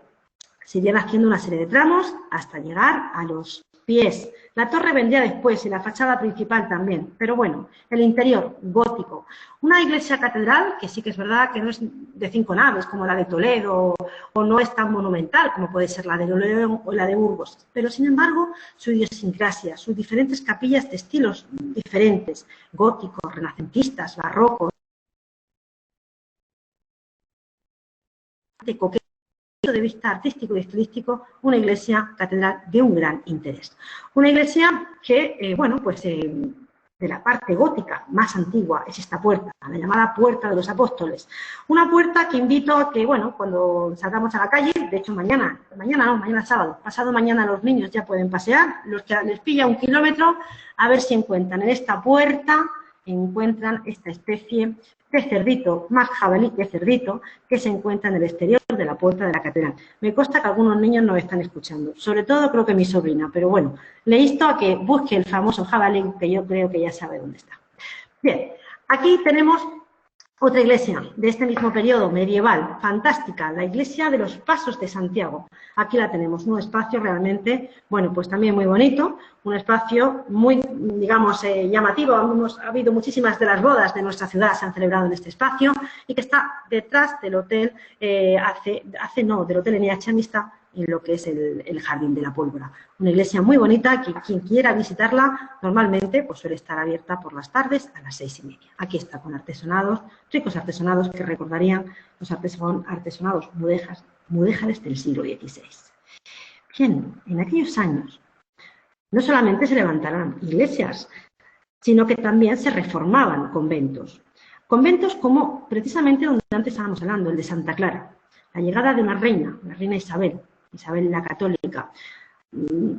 se irían haciendo una serie de tramos hasta llegar a los pies. La torre vendría después y la fachada principal también, pero bueno, el interior gótico. Una iglesia catedral que sí que es verdad que no es de 5 naves como la de Toledo o no es tan monumental como puede ser la de León o la de Burgos, pero sin embargo su idiosincrasia, sus diferentes capillas de estilos diferentes, góticos, renacentistas, barrocos, de coqueto de vista artístico y estilístico, una iglesia catedral de un gran interés. Una iglesia que, bueno, pues de la parte gótica más antigua es esta puerta, la llamada Puerta de los Apóstoles. Una puerta que invito a que, bueno, cuando salgamos a la calle, de hecho mañana sábado, pasado mañana los niños ya pueden pasear, los que les pilla 1 kilómetro, a ver si encuentran en esta puerta, encuentran esta especie de cerdito, más jabalí que cerdito, que se encuentra en el exterior de la puerta de la catedral. Me consta que algunos niños nos están escuchando, sobre todo creo que mi sobrina, pero bueno, le insto a que busque el famoso jabalí, que yo creo que ya sabe dónde está. Bien, aquí tenemos otra iglesia de este mismo periodo medieval, fantástica, la iglesia de los Pasos de Santiago. Aquí la tenemos, un espacio realmente, bueno, pues también muy bonito, un espacio muy, digamos, llamativo. Ha habido muchísimas de las bodas de nuestra ciudad se han celebrado en este espacio y que está detrás del hotel, del hotel NH Amistad, en lo que es el Jardín de la Pólvora. Una iglesia muy bonita que quien quiera visitarla normalmente pues suele estar abierta por las tardes a las 6:30. Aquí está con artesonados, ricos artesonados que recordarían los artesonados mudéjares del siglo XVI. Bien, en aquellos años no solamente se levantaron iglesias, sino que también se reformaban conventos. Conventos como precisamente donde antes estábamos hablando, el de Santa Clara. La llegada de una reina, la reina Isabel la Católica,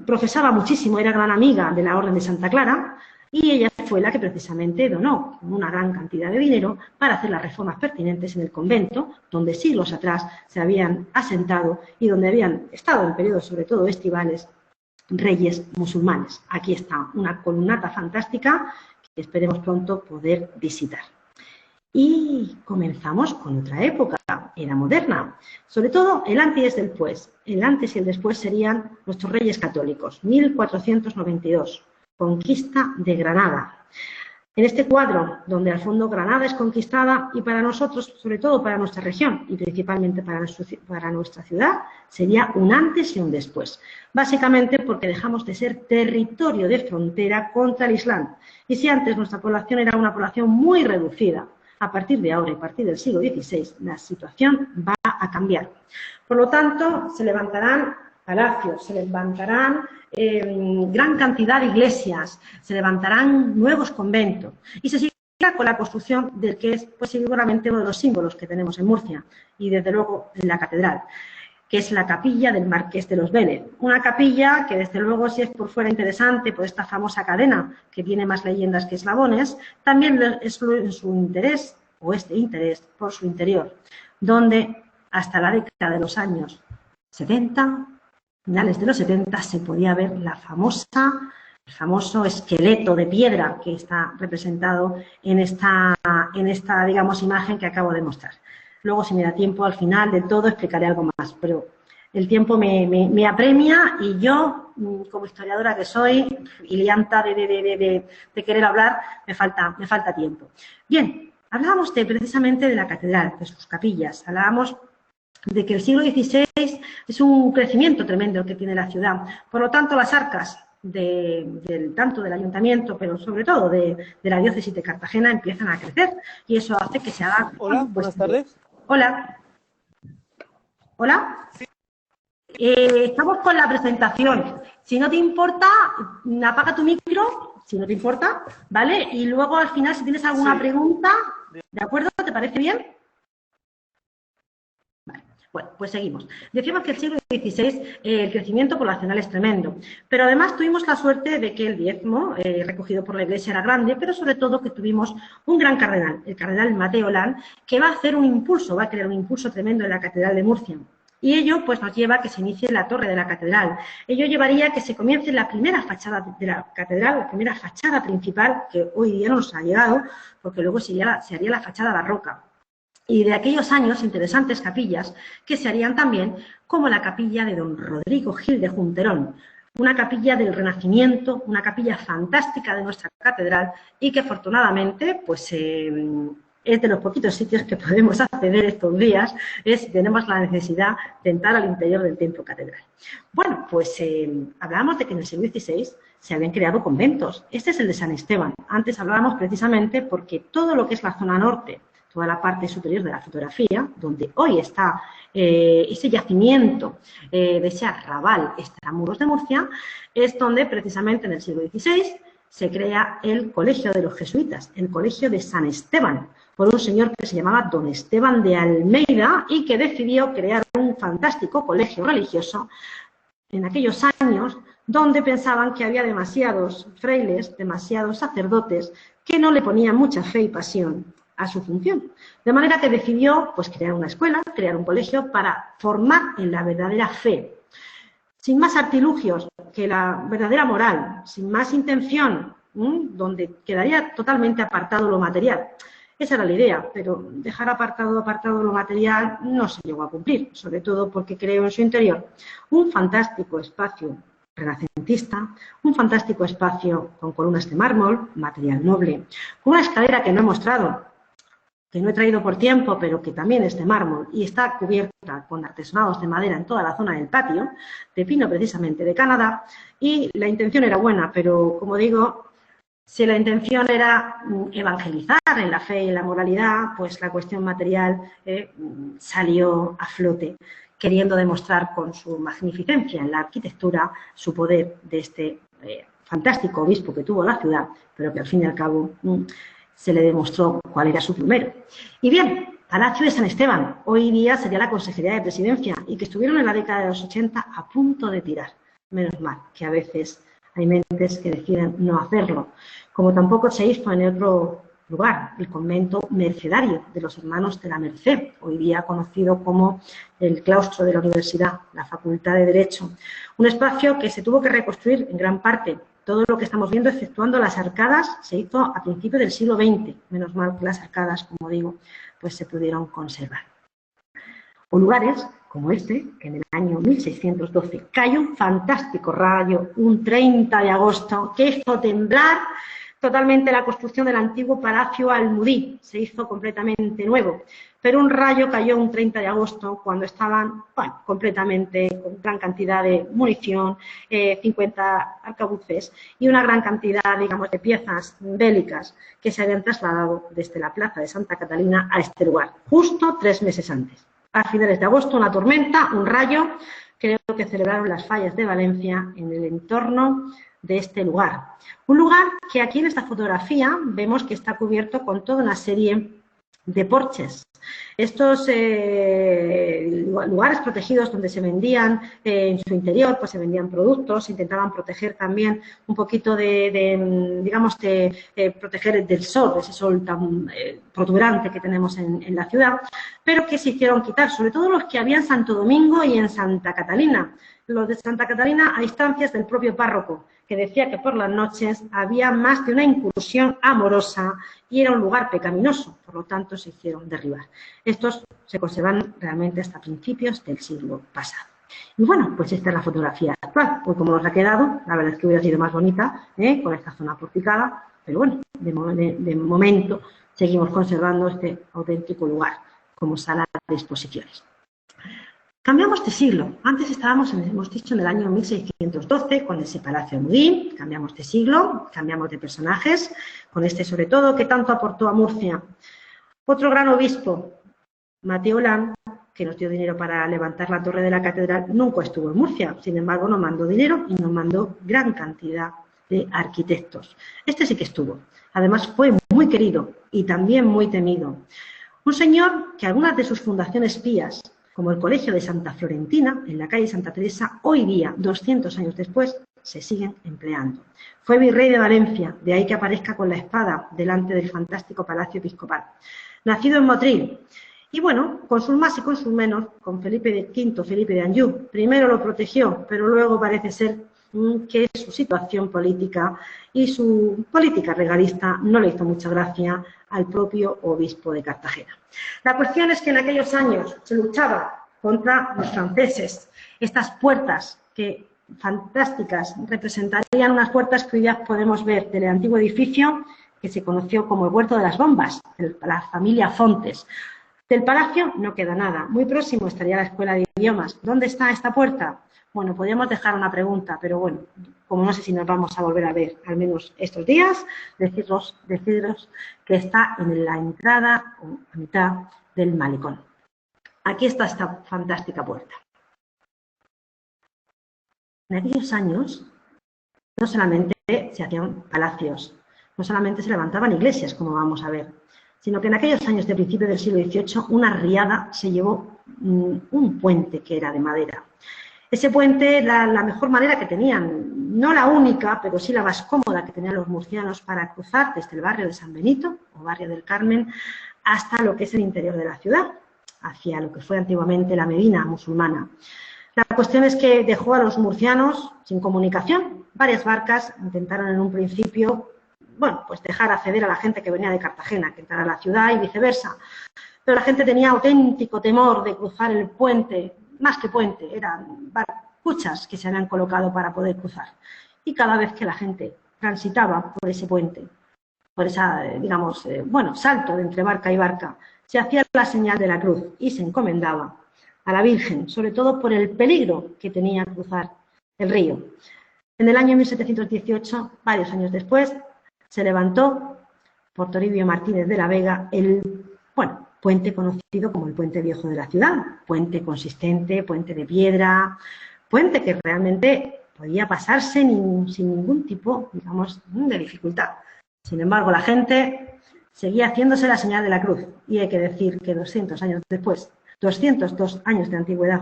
profesaba muchísimo, era gran amiga de la Orden de Santa Clara y ella fue la que precisamente donó una gran cantidad de dinero para hacer las reformas pertinentes en el convento, donde siglos atrás se habían asentado y donde habían estado en periodos sobre todo estivales reyes musulmanes. Aquí está una columnata fantástica que esperemos pronto poder visitar. Y comenzamos con otra época, era moderna. Sobre todo el antes y el después. El antes y el después serían nuestros reyes católicos. 1492, conquista de Granada. En este cuadro, donde al fondo Granada es conquistada y para nosotros, sobre todo para nuestra región y principalmente para nuestra ciudad, sería un antes y un después. Básicamente porque dejamos de ser territorio de frontera contra el Islam. Y si antes nuestra población era una población muy reducida, a partir de ahora y a partir del siglo XVI, la situación va a cambiar. Por lo tanto, se levantarán palacios, se levantarán gran cantidad de iglesias, se levantarán nuevos conventos y se seguirá con la construcción del que es pues, seguramente uno de los símbolos que tenemos en Murcia y desde luego en la catedral, que es la capilla del Marqués de los Vélez. Una capilla que desde luego si es por fuera interesante por esta famosa cadena que tiene más leyendas que eslabones, también es su interés o es de interés por su interior, donde hasta la década de los años 70, finales de los 70, se podía ver el famoso esqueleto de piedra que está representado en esta digamos, imagen que acabo de mostrar. Luego, si me da tiempo, al final de todo explicaré algo más, pero el tiempo me apremia y yo, como historiadora que soy, y lianta de querer hablar, me falta tiempo. Bien, hablábamos precisamente de la catedral, de sus capillas, hablábamos de que el siglo XVI es un crecimiento tremendo que tiene la ciudad. Por lo tanto, las arcas tanto del ayuntamiento, pero sobre todo de la diócesis de Cartagena empiezan a crecer y eso hace que se haga... Hola, buenas tardes. Hola. ¿Hola? Sí. Estamos con la presentación. Si no te importa, apaga tu micro, si no te importa, ¿vale? Y luego al final, si tienes alguna pregunta, ¿de acuerdo? ¿Te parece bien? Vale. Bueno, pues seguimos. Decíamos que el siglo XVI el crecimiento poblacional es tremendo, pero además tuvimos la suerte de que el diezmo recogido por la Iglesia era grande, pero sobre todo que tuvimos un gran cardenal, el cardenal Mateo Olán, que va a hacer un impulso, va a crear un impulso tremendo en la Catedral de Murcia. Y ello pues nos lleva a que se inicie la torre de la catedral. Ello llevaría a que se comience la primera fachada de la catedral, la primera fachada principal, que hoy día no nos ha llegado, porque luego se haría la fachada barroca. Y de aquellos años, interesantes capillas que se harían también, como la capilla de don Rodrigo Gil de Junterón, una capilla del Renacimiento, una capilla fantástica de nuestra catedral y que afortunadamente pues, es de los poquitos sitios que podemos acceder estos días, si tenemos la necesidad de entrar al interior del templo catedral. Bueno, pues hablábamos de que en el siglo XVI se habían creado conventos. Este es el de San Esteban. Antes hablábamos precisamente porque todo lo que es la zona norte, toda la parte superior de la fotografía, donde hoy está ese yacimiento de ese arrabal extramuros de Murcia, es donde precisamente en el siglo XVI se crea el Colegio de los Jesuitas, el Colegio de San Esteban, por un señor que se llamaba don Esteban de Almeida y que decidió crear un fantástico colegio religioso en aquellos años donde pensaban que había demasiados frailes, demasiados sacerdotes que no le ponían mucha fe y pasión a su función. De manera que decidió pues, crear una escuela, crear un colegio para formar en la verdadera fe, sin más artilugios que la verdadera moral, sin más intención, donde quedaría totalmente apartado lo material. Esa era la idea, pero dejar apartado lo material no se llegó a cumplir, sobre todo porque creó en su interior un fantástico espacio renacentista, un fantástico espacio con columnas de mármol, material noble, con una escalera que no he mostrado, que no he traído por tiempo, pero que también es de mármol y está cubierta con artesonados de madera en toda la zona del patio, de pino precisamente de Canadá, y la intención era buena, pero como digo, si la intención era evangelizar en la fe y en la moralidad, pues la cuestión material salió a flote, queriendo demostrar con su magnificencia en la arquitectura su poder de este fantástico obispo que tuvo la ciudad, pero que al fin y al cabo se le demostró cuál era su plumero. Y bien, Palacio de San Esteban, hoy día sería la Consejería de Presidencia y que estuvieron en la década de los 80 a punto de tirar. Menos mal que a veces hay mentes que deciden no hacerlo, como tampoco se hizo en otro lugar, el convento mercedario de los Hermanos de la Merced, hoy día conocido como el claustro de la Universidad, la Facultad de Derecho. Un espacio que se tuvo que reconstruir en gran parte. Todo lo que estamos viendo, exceptuando las arcadas, se hizo a principios del siglo XX. Menos mal que las arcadas, como digo, pues se pudieron conservar. O lugares como este, que en el año 1612 cayó un fantástico rayo, un 30 de agosto, que hizo temblar totalmente la construcción del antiguo Palacio Almudí. Se hizo completamente nuevo. Pero un rayo cayó un 30 de agosto cuando estaban completamente con gran cantidad de munición, 50 arcabuces y una gran cantidad, digamos, de piezas bélicas que se habían trasladado desde la plaza de Santa Catalina a este lugar, justo 3 meses antes. A finales de agosto, una tormenta, un rayo, creo que celebraron las fallas de Valencia en el entorno de este lugar. Un lugar que aquí en esta fotografía vemos que está cubierto con toda una serie de porches. Estos lugares protegidos donde se vendían en su interior, pues se vendían productos, se intentaban proteger también un poquito digamos, proteger del sol, de ese sol tan protuberante que tenemos en la ciudad, pero que se hicieron quitar, sobre todo los que había en Santo Domingo y en Santa Catalina. Los de Santa Catalina a instancias del propio párroco, que decía que por las noches había más de una incursión amorosa y era un lugar pecaminoso, por lo tanto se hicieron derribar. Estos se conservan realmente hasta principios del siglo pasado. Y bueno, pues esta es la fotografía actual. Hoy como nos ha quedado, la verdad es que hubiera sido más bonita, con esta zona porticada, pero bueno, de momento seguimos conservando este auténtico lugar como sala de exposiciones. Cambiamos de siglo. Antes estábamos, hemos dicho, en el año 1612 con ese Palacio Almudí. Cambiamos de siglo, cambiamos de personajes, con este sobre todo que tanto aportó a Murcia. Otro gran obispo, Mateo Olán, que nos dio dinero para levantar la torre de la catedral, nunca estuvo en Murcia. Sin embargo, nos mandó dinero y nos mandó gran cantidad de arquitectos. Este sí que estuvo. Además, fue muy querido y también muy temido. Un señor que algunas de sus fundaciones pías como el Colegio de Santa Florentina, en la calle Santa Teresa, hoy día, 200 años después, se siguen empleando. Fue virrey de Valencia, de ahí que aparezca con la espada delante del fantástico Palacio Episcopal. Nacido en Motril, y bueno, con sus más y con sus menos, con Felipe V, Felipe de Anjou, primero lo protegió, pero luego parece ser que su situación política y su política regalista no le hizo mucha gracia al propio obispo de Cartagena. La cuestión es que en aquellos años se luchaba contra los franceses, estas puertas que fantásticas representarían unas puertas que hoy día podemos ver del antiguo edificio que se conoció como el Huerto de las Bombas, de la familia Fontes. Del palacio no queda nada, muy próximo estaría la Escuela de Idiomas. ¿Dónde está esta puerta? Bueno, podríamos dejar una pregunta, pero bueno, como no sé si nos vamos a volver a ver, al menos estos días, deciros que está en la entrada o a mitad del malecón. Aquí está esta fantástica puerta. En aquellos años, no solamente se hacían palacios, no solamente se levantaban iglesias, como vamos a ver, sino que en aquellos años de principio del siglo XVIII, una riada se llevó un puente que era de madera. Ese puente era la mejor manera que tenían, no la única, pero sí la más cómoda que tenían los murcianos para cruzar desde el barrio de San Benito, o barrio del Carmen, hasta lo que es el interior de la ciudad, hacia lo que fue antiguamente la Medina musulmana. La cuestión es que dejó a los murcianos sin comunicación. Varias barcas intentaron en un principio, bueno, pues dejar acceder a la gente que venía de Cartagena, que entrara a la ciudad y viceversa. Pero la gente tenía auténtico temor de cruzar el puente, más que puente, eran barcuchas que se habían colocado para poder cruzar. Y cada vez que la gente transitaba por ese puente, por esa, digamos, salto de entre barca y barca, se hacía la señal de la cruz y se encomendaba a la Virgen, sobre todo por el peligro que tenía cruzar el río. En el año 1718, varios años después, se levantó por Toribio Martínez de la Vega el puente conocido como el Puente Viejo de la ciudad, puente consistente, puente de piedra, puente que realmente podía pasarse sin ningún tipo, digamos, de dificultad. Sin embargo, la gente seguía haciéndose la señal de la cruz y hay que decir que 200 años después, 202 años de antigüedad,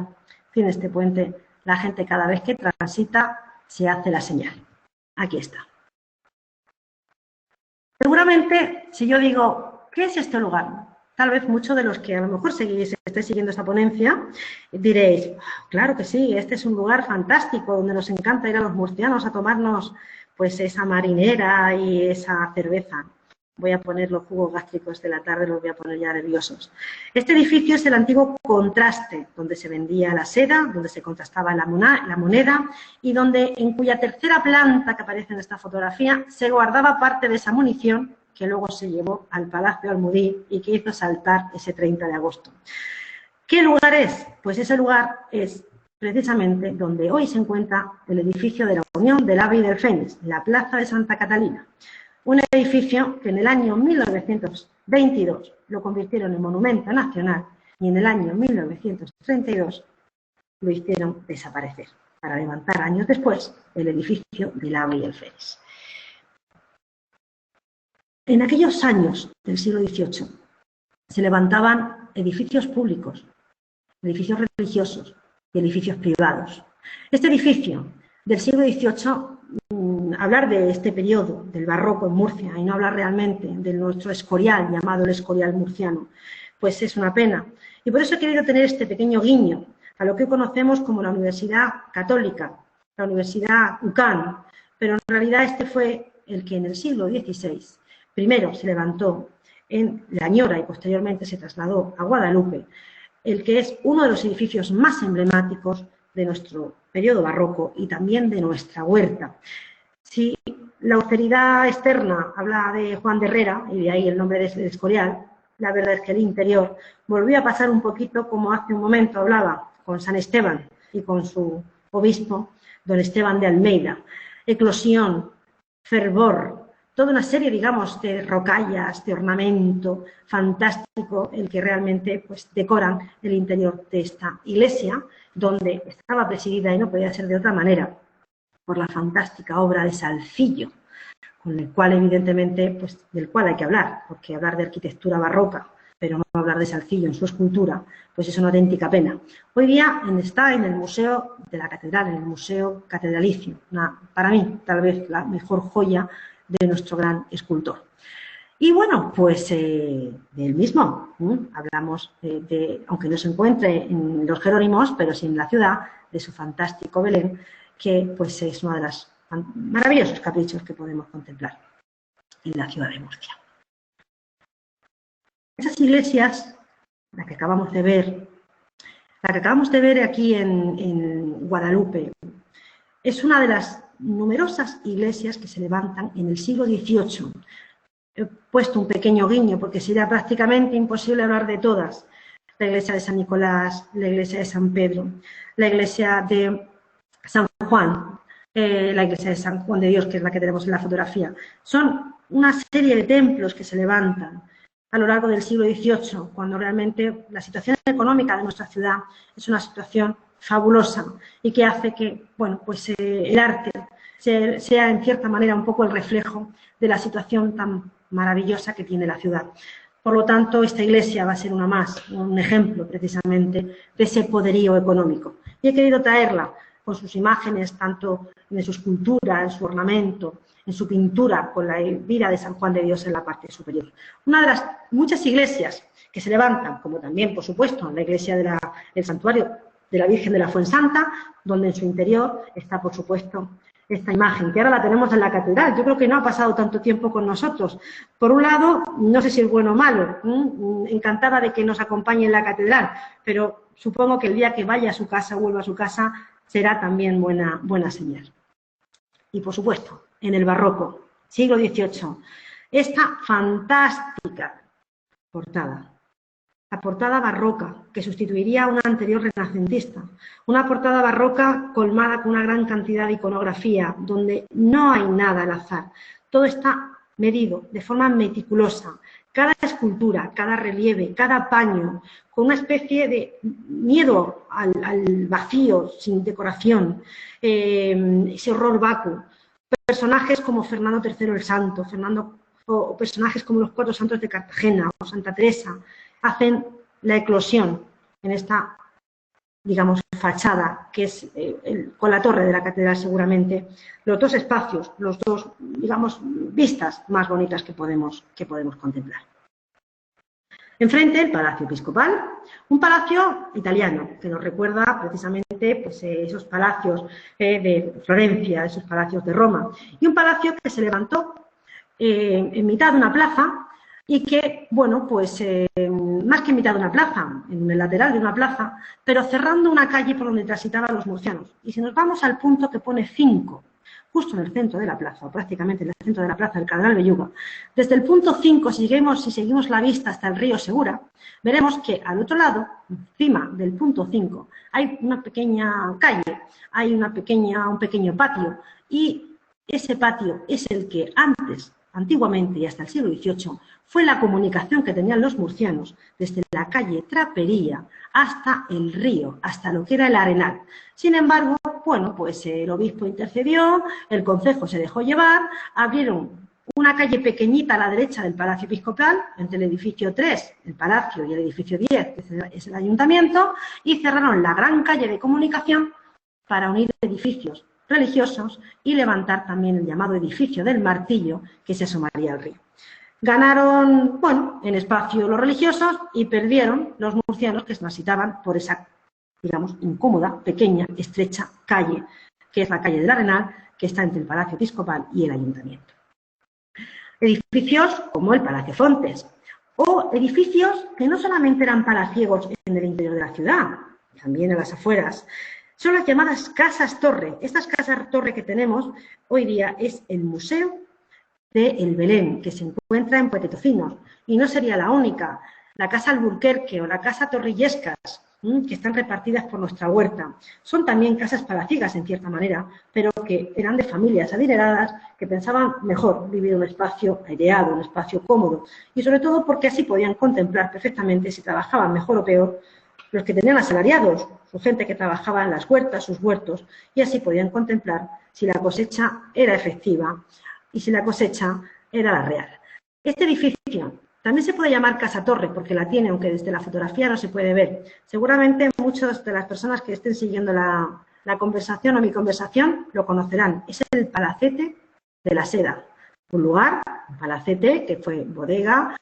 tiene este puente, la gente cada vez que transita se hace la señal. Aquí está. Seguramente, si yo digo, ¿qué es este lugar? Tal vez muchos de los que a lo mejor estáis siguiendo esta ponencia diréis, claro que sí, este es un lugar fantástico donde nos encanta ir a los murcianos a tomarnos pues esa marinera y esa cerveza. Voy a poner los jugos gástricos de la tarde, los voy a poner ya nerviosos. Este edificio es el antiguo contraste, donde se vendía la seda, donde se contrastaba la moneda y donde, en cuya tercera planta que aparece en esta fotografía, se guardaba parte de esa munición que luego se llevó al Palacio Almudí y que hizo saltar ese 30 de agosto. ¿Qué lugar es? Pues ese lugar es precisamente donde hoy se encuentra el edificio de la Unión del Ave y del Fénix, la Plaza de Santa Catalina. Un edificio que en el año 1922 lo convirtieron en monumento nacional y en el año 1932 lo hicieron desaparecer, para levantar años después el edificio del Ave y el Fénix. En aquellos años del siglo XVIII se levantaban edificios públicos, edificios religiosos y edificios privados. Este edificio del siglo XVIII, hablar de este periodo del barroco en Murcia y no hablar realmente de nuestro Escorial, llamado el Escorial murciano, pues es una pena. Y por eso he querido tener este pequeño guiño a lo que conocemos como la Universidad Católica, la Universidad UCAN, pero en realidad este fue el que en el siglo XVI primero se levantó en La Ñora y posteriormente se trasladó a Guadalupe, el que es uno de los edificios más emblemáticos de nuestro periodo barroco y también de nuestra huerta. Si la austeridad externa habla de Juan de Herrera, y de ahí el nombre de Escorial, la verdad es que el interior volvió a pasar un poquito como hace un momento hablaba con San Esteban y con su obispo, don Esteban de Almeida. Eclosión, fervor, toda una serie, digamos, de rocallas, de ornamento fantástico, el que realmente pues, decoran el interior de esta iglesia, donde estaba presidida, y no podía ser de otra manera, por la fantástica obra de Salcillo, con el cual, evidentemente, pues, del cual hay que hablar, porque hablar de arquitectura barroca pero no hablar de Salcillo en su escultura, pues es una auténtica pena. Hoy día está en el Museo de la Catedral, en el Museo Catedralicio, para mí tal vez la mejor joya de nuestro gran escultor. Y bueno, pues del mismo, hablamos aunque no se encuentre en los Jerónimos, pero sí en la ciudad, de su fantástico Belén, que pues es uno de los maravillosos caprichos que podemos contemplar en la ciudad de Murcia. Esas iglesias, la que acabamos de ver aquí en Guadalupe, es una de las numerosas iglesias que se levantan en el siglo XVIII. He puesto un pequeño guiño porque sería prácticamente imposible hablar de todas. La iglesia de San Nicolás, la iglesia de San Pedro, la iglesia de San Juan, la iglesia de San Juan de Dios, que es la que tenemos en la fotografía. Son una serie de templos que se levantan a lo largo del siglo XVIII, cuando realmente la situación económica de nuestra ciudad es una situación fabulosa y que hace que, bueno, pues el arte sea en cierta manera un poco el reflejo de la situación tan maravillosa que tiene la ciudad. Por lo tanto, esta iglesia va a ser una más, un ejemplo precisamente de ese poderío económico. Y he querido traerla con sus imágenes, tanto en su escultura, en su ornamento, en su pintura, con la vida de San Juan de Dios en la parte superior. Una de las muchas iglesias que se levantan, como también, por supuesto, la iglesia del santuario de la Virgen de la Fuensanta, donde en su interior está, por supuesto, esta imagen, que ahora la tenemos en la catedral. Yo creo que no ha pasado tanto tiempo con nosotros. Por un lado, no sé si es bueno o malo, encantada de que nos acompañe en la catedral, pero supongo que el día que vaya a su casa, vuelva a su casa, será también buena señal. Y, por supuesto, en el barroco, siglo XVIII, esta fantástica portada. La portada barroca, que sustituiría a una anterior renacentista. Una portada barroca colmada con una gran cantidad de iconografía, donde no hay nada al azar. Todo está medido de forma meticulosa. Cada escultura, cada relieve, cada paño, con una especie de miedo al vacío, sin decoración, ese horror vacuo. Personajes como Fernando III el Santo, o personajes como los Cuatro Santos de Cartagena o Santa Teresa, hacen la eclosión en esta, digamos, fachada, que es con la torre de la catedral seguramente, los dos espacios, los dos, digamos, vistas más bonitas que podemos contemplar. Enfrente, el Palacio Episcopal, un palacio italiano, que nos recuerda precisamente pues, esos palacios de Florencia, esos palacios de Roma, y un palacio que se levantó en mitad de una plaza, y que, bueno, pues más que en mitad de una plaza, en el lateral de una plaza, pero cerrando una calle por donde transitaban los murcianos. Y si nos vamos al punto que pone 5, justo en el centro de la plaza, o prácticamente en el centro de la plaza del Cardenal Belluga, desde el punto 5, si seguimos la vista hasta el río Segura, veremos que al otro lado, encima del punto 5, hay una pequeña calle, hay un pequeño patio, y ese patio es el que antiguamente y hasta el siglo XVIII, fue la comunicación que tenían los murcianos desde la calle Trapería hasta el río, hasta lo que era el Arenal. Sin embargo, bueno, pues el obispo intercedió, el concejo se dejó llevar, abrieron una calle pequeñita a la derecha del Palacio Episcopal, entre el edificio 3, el Palacio, y el edificio 10, que es el Ayuntamiento, y cerraron la gran calle de comunicación para unir edificios religiosos y levantar también el llamado edificio del Martillo, que se asomaría al río. Ganaron, bueno, en espacio los religiosos y perdieron los murcianos que transitaban por esa, digamos, incómoda, pequeña, estrecha calle, que es la calle del Arenal, que está entre el Palacio Episcopal y el Ayuntamiento. Edificios como el Palacio Fontes, o edificios que no solamente eran palaciegos en el interior de la ciudad, también en las afueras, son las llamadas casas torre. Estas casas torre que tenemos hoy día es el Museo del Belén, que se encuentra en Puertetocinos. Y no sería la única. La Casa Alburquerque o la Casa Torrillescas, que están repartidas por nuestra huerta. Son también casas palaciegas, en cierta manera, pero que eran de familias adineradas que pensaban mejor vivir en un espacio aireado, un espacio cómodo. Y sobre todo porque así podían contemplar perfectamente si trabajaban mejor o peor los que tenían asalariados, su gente que trabajaba en las huertas, sus huertos, y así podían contemplar si la cosecha era efectiva y si la cosecha era la real. Este edificio También se puede llamar casa torre, porque la tiene, aunque desde la fotografía no se puede ver. Seguramente muchas de las personas que estén siguiendo la conversación o mi conversación lo conocerán. Es el Palacete de la Seda. Un lugar, un palacete, que fue bodega,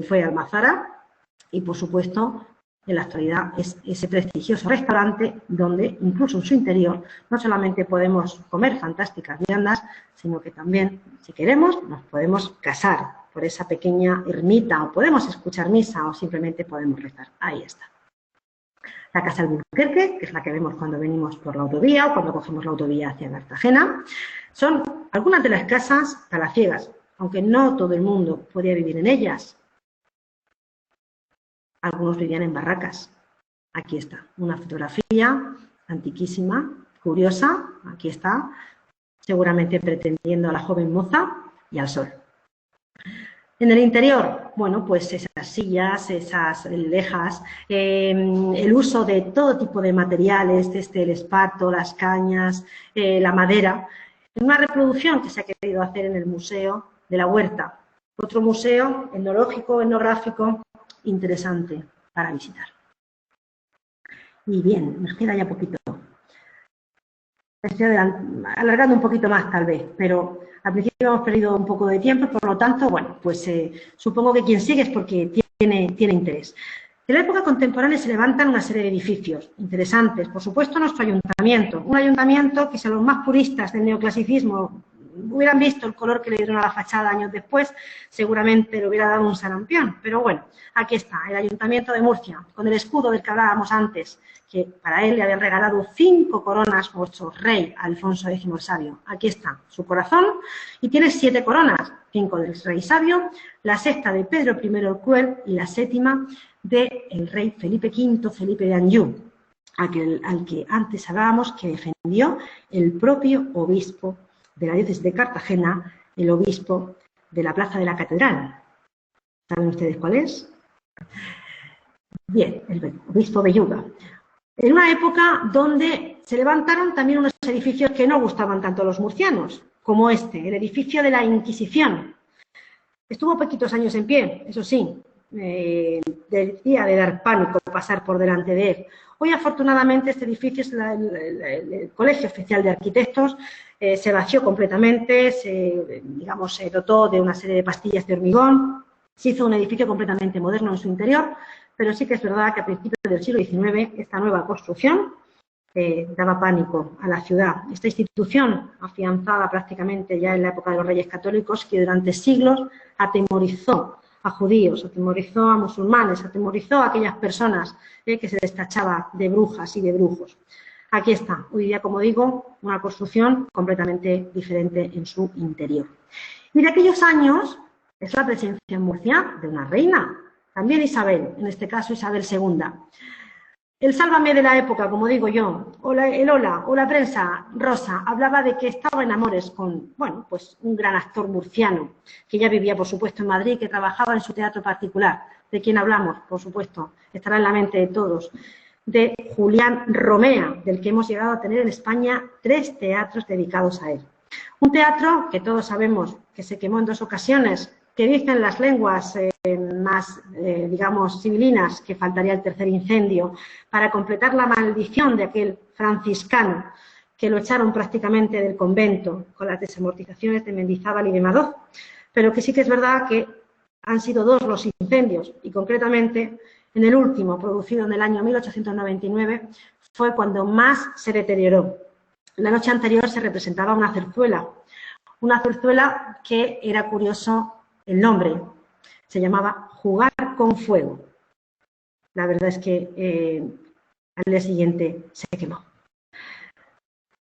fue almazara y, por supuesto, en la actualidad es ese prestigioso restaurante donde, incluso en su interior, no solamente podemos comer fantásticas viandas, sino que también, si queremos, nos podemos casar por esa pequeña ermita, o podemos escuchar misa, o simplemente podemos rezar. Ahí está. La Casa Alburquerque, que es la que vemos cuando venimos por la autovía o cuando cogemos la autovía hacia Cartagena, son algunas de las casas palaciegas, aunque no todo el mundo podía vivir en ellas. Algunos vivían en barracas. Aquí está, una fotografía antiquísima, curiosa, aquí está, seguramente pretendiendo a la joven moza y al sol. En el interior, bueno, pues esas sillas, esas lejas, el uso de todo tipo de materiales, desde el esparto, las cañas, la madera, en una reproducción que se ha querido hacer en el Museo de la Huerta, otro museo etnológico, etnográfico, interesante para visitar. Y bien, nos queda ya poquito. Estoy alargando un poquito más tal vez, pero al principio hemos perdido un poco de tiempo, por lo tanto, bueno, pues supongo que quien sigue es porque tiene interés. En la época contemporánea se levantan una serie de edificios interesantes. Por supuesto, nuestro ayuntamiento. Un ayuntamiento que, si a los más puristas del neoclasicismo hubieran visto el color que le dieron a la fachada años después, seguramente le hubiera dado un sarampión. Pero bueno, aquí está, el Ayuntamiento de Murcia, con el escudo del que hablábamos antes, que para él le habían regalado 5 coronas nuestro rey Alfonso X el Sabio. Aquí está su corazón y tiene 7 coronas, 5 del rey sabio, la 6ª de Pedro I el Cruel y la 7ª del rey Felipe V, Felipe de Anjou, al que antes hablábamos que defendió el propio obispo de la diócesis de Cartagena, el obispo de la Plaza de la Catedral. ¿Saben ustedes cuál es? Bien, el obispo Belluga. En una época donde se levantaron también unos edificios que no gustaban tanto a los murcianos, como este, el edificio de la Inquisición. Estuvo poquitos años en pie, eso sí, decía de dar pánico pasar por delante de él. Hoy, afortunadamente, este edificio es el Colegio Oficial de Arquitectos, se vació completamente, se dotó de una serie de pastillas de hormigón, se hizo un edificio completamente moderno en su interior, pero sí que es verdad que a principios del siglo XIX esta nueva construcción daba pánico a la ciudad. Esta institución, afianzada prácticamente ya en la época de los Reyes Católicos, que durante siglos atemorizó a judíos, atemorizó a musulmanes, atemorizó a aquellas personas que se les tachaba de brujas y de brujos. Aquí está, hoy día, como digo, una construcción completamente diferente en su interior. Y de aquellos años es la presencia en Murcia de una reina, también Isabel, en este caso Isabel II. El Sálvame de la época, como digo yo, el Hola o la prensa rosa, hablaba de que estaba en amores con, bueno, pues un gran actor murciano, que ya vivía, por supuesto, en Madrid, que trabajaba en su teatro particular. ¿De quién hablamos? Por supuesto, estará en la mente de todos. De Julián Romea, del que hemos llegado a tener en España 3 teatros dedicados a él. Un teatro que todos sabemos que se quemó en 2 ocasiones, que dicen las lenguas más, digamos, sibilinas, que faltaría el tercer incendio, para completar la maldición de aquel franciscano que lo echaron prácticamente del convento con las desamortizaciones de Mendizábal y de Madoz. Pero que sí que es verdad que han sido 2 los incendios, y concretamente en el último, producido en el año 1899, fue cuando más se deterioró. La noche anterior se representaba una zarzuela que era curioso el nombre, se llamaba Jugar con Fuego. La verdad es que al día siguiente se quemó.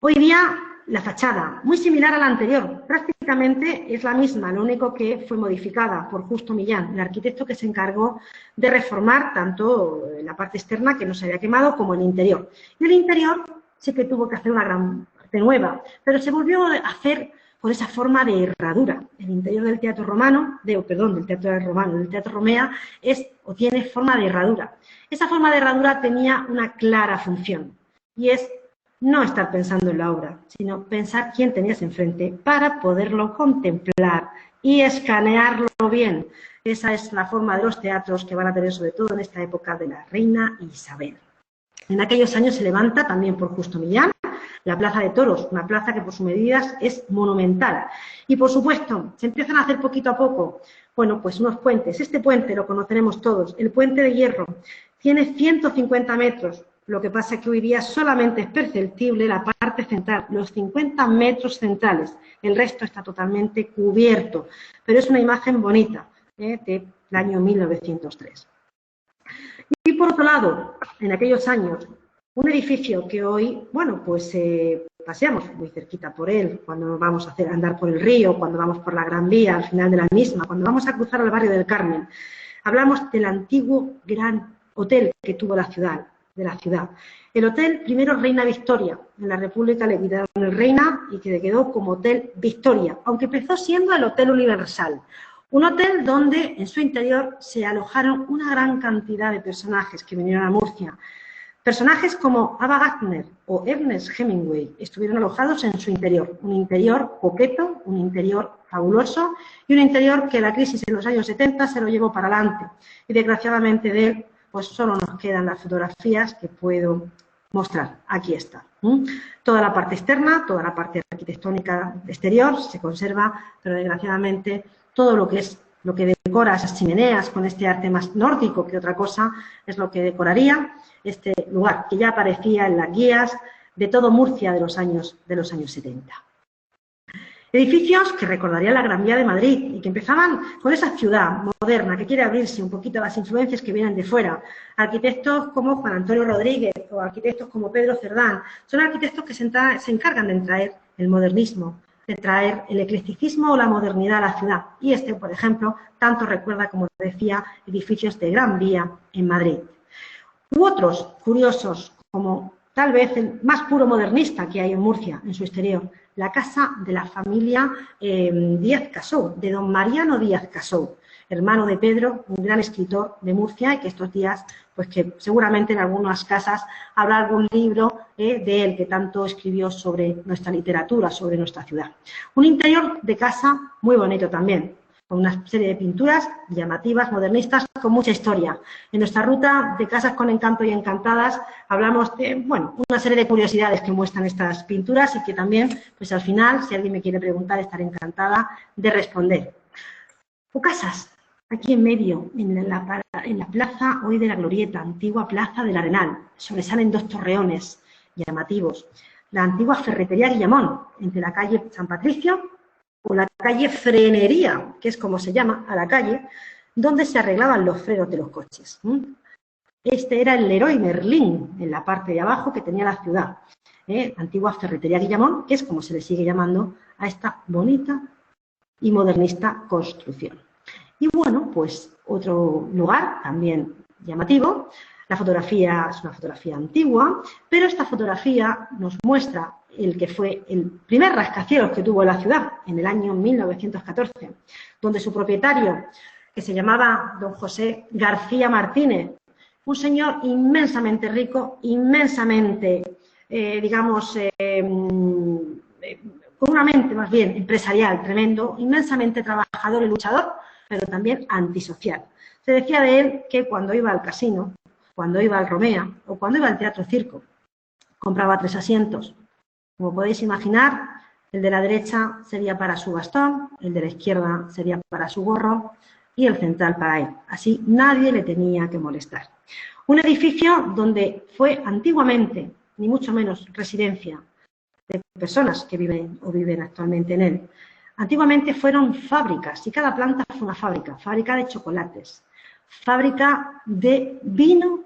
Hoy día la fachada, muy similar a la anterior, prácticamente es la misma, lo único que fue modificada por Justo Millán, el arquitecto que se encargó de reformar tanto la parte externa, que no se había quemado, como el interior. Y el interior sí que tuvo que hacer una gran parte nueva, pero se volvió a hacer por esa forma de herradura. El interior del teatro romano, del teatro Romea, tiene forma de herradura. Esa forma de herradura tenía una clara función, y es no estar pensando en la obra, sino pensar quién tenías enfrente para poderlo contemplar y escanearlo bien. Esa es la forma de los teatros que van a tener, sobre todo en esta época de la reina Isabel. En aquellos años se levanta, también por Justo Millán, la Plaza de Toros, una plaza que por sus medidas es monumental. Y, por supuesto, se empiezan a hacer poquito a poco, bueno, pues unos puentes. Este puente lo conoceremos todos, el Puente de Hierro. Tiene 150 metros, lo que pasa es que hoy día solamente es perceptible la parte central, los 50 metros centrales. El resto está totalmente cubierto, pero es una imagen bonita, del año 1903. Y por otro lado, en aquellos años, un edificio que hoy, bueno, pues paseamos muy cerquita por él, cuando vamos a andar por el río, cuando vamos por la Gran Vía, al final de la misma, cuando vamos a cruzar al barrio del Carmen. Hablamos del antiguo gran hotel que tuvo la ciudad. El hotel, primero Reina Victoria, en la República le quitaron el Reina y que quedó como Hotel Victoria, aunque empezó siendo el Hotel Universal. Un hotel donde en su interior se alojaron una gran cantidad de personajes que vinieron a Murcia. Personajes como Ava Gardner o Ernest Hemingway estuvieron alojados en su interior. Un interior coqueto, un interior fabuloso y un interior que la crisis en los años 70 se lo llevó para adelante. Y desgraciadamente de él, pues solo nos quedan las fotografías que puedo mostrar. Aquí está. Toda la parte externa, toda la parte arquitectónica exterior se conserva, pero desgraciadamente todo lo que decora esas chimeneas con este arte más nórdico que otra cosa es lo que decoraría este lugar, que ya aparecía en las guías de todo Murcia de los años 70. Edificios que recordarían la Gran Vía de Madrid y que empezaban con esa ciudad moderna que quiere abrirse un poquito a las influencias que vienen de fuera. Arquitectos como Juan Antonio Rodríguez o arquitectos como Pedro Cerdán son arquitectos que se encargan de traer el modernismo, de traer el eclecticismo o la modernidad a la ciudad. Y este, por ejemplo, tanto recuerda, como decía, edificios de Gran Vía en Madrid. U otros curiosos, como tal vez el más puro modernista que hay en Murcia, en su exterior, la casa de la familia Díaz Casou, de don Mariano Díaz Casou, hermano de Pedro, un gran escritor de Murcia, y que estos días, pues que seguramente en algunas casas habrá algún libro de él que tanto escribió sobre nuestra literatura, sobre nuestra ciudad. Un interior de casa muy bonito también, con una serie de pinturas llamativas, modernistas, con mucha historia. En nuestra ruta de casas con encanto y encantadas hablamos de, bueno, una serie de curiosidades que muestran estas pinturas y que también, pues al final, si alguien me quiere preguntar, estaré encantada de responder. O casas, aquí en medio, en la plaza hoy de la Glorieta, antigua plaza del Arenal, sobresalen dos torreones llamativos. La antigua ferretería Guillamón, entre la calle San Patricio o la calle Frenería, que es como se llama a la calle, donde se arreglaban los frenos de los coches. Este era el Leroy Merlin, en la parte de abajo que tenía la ciudad. Antigua ferretería Guillamón, que es como se le sigue llamando a esta bonita y modernista construcción. Y bueno, pues otro lugar también llamativo. La fotografía es una fotografía antigua, pero esta fotografía nos muestra el que fue el primer rascacielos que tuvo la ciudad en el año 1914, donde su propietario, que se llamaba don José García Martínez, un señor inmensamente rico, inmensamente, con una mente más bien empresarial tremendo, inmensamente trabajador y luchador, pero también antisocial. Se decía de él que cuando iba al casino, cuando iba al Romea o cuando iba al Teatro Circo, compraba 3 asientos. Como podéis imaginar, el de la derecha sería para su bastón, el de la izquierda sería para su gorro y el central para él. Así nadie le tenía que molestar. Un edificio donde fue antiguamente, ni mucho menos residencia de personas que viven o viven actualmente en él. Antiguamente fueron fábricas y cada planta fue una fábrica. Fábrica de chocolates, fábrica de vino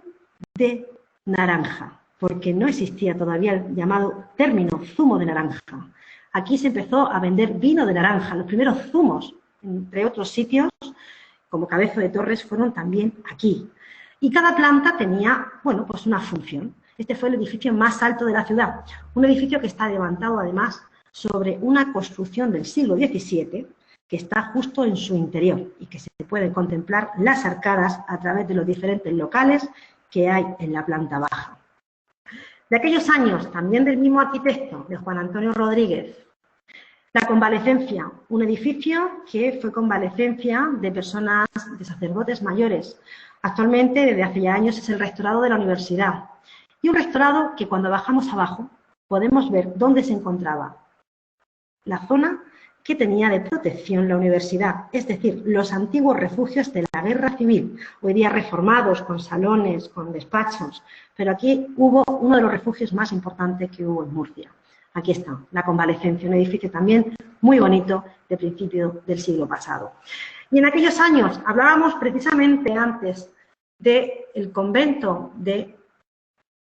de naranja, porque no existía todavía el llamado término zumo de naranja. Aquí se empezó a vender vino de naranja. Los primeros zumos, entre otros sitios, como Cabezo de Torres, fueron también aquí. Y cada planta tenía, bueno, pues una función. Este fue el edificio más alto de la ciudad. Un edificio que está levantado, además, sobre una construcción del siglo XVII, que está justo en su interior y que se pueden contemplar las arcadas a través de los diferentes locales que hay en la planta baja. De aquellos años, también del mismo arquitecto, de Juan Antonio Rodríguez, La convalecencia, un edificio que fue convalecencia de personas, de sacerdotes mayores. Actualmente, desde hace ya años, es el rectorado de la universidad. Y un rectorado que cuando bajamos abajo podemos ver dónde se encontraba la zona que tenía de protección la universidad, es decir, los antiguos refugios de la guerra civil, hoy día reformados, con salones, con despachos, pero aquí hubo uno de los refugios más importantes que hubo en Murcia. Aquí está, la convalecencia, un edificio también muy bonito de principio del siglo pasado. Y en aquellos años, hablábamos precisamente antes del convento de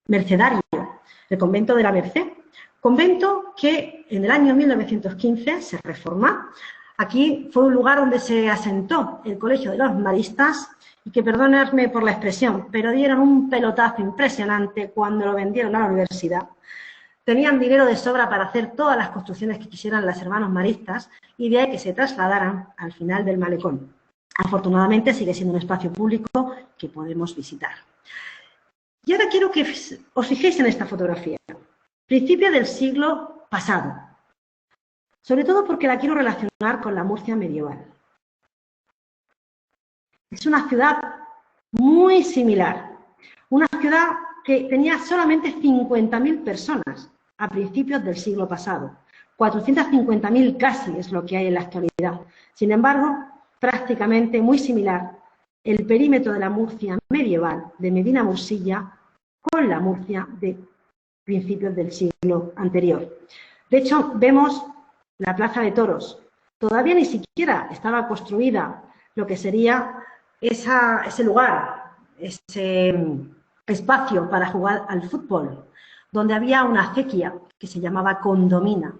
Mercedario, el convento de la Merced, convento que en el año 1915 se reforma. Aquí fue un lugar donde se asentó el Colegio de los Maristas y que, perdonadme por la expresión, pero dieron un pelotazo impresionante cuando lo vendieron a la universidad. Tenían dinero de sobra para hacer todas las construcciones que quisieran los hermanos maristas y de ahí que se trasladaran al final del malecón. Afortunadamente sigue siendo un espacio público que podemos visitar. Y ahora quiero que os fijéis en esta fotografía. Principio del siglo pasado. Sobre todo porque la quiero relacionar con la Murcia medieval. Es una ciudad muy similar. Una ciudad que tenía solamente 50.000 personas a principios del siglo pasado. 450.000 casi es lo que hay en la actualidad. Sin embargo, prácticamente muy similar el perímetro de la Murcia medieval de Medina Murcilla con la Murcia de principios del siglo anterior. De hecho, vemos la Plaza de Toros. Todavía ni siquiera estaba construida lo que sería ese lugar, ese espacio para jugar al fútbol, donde había una acequia que se llamaba Condomina.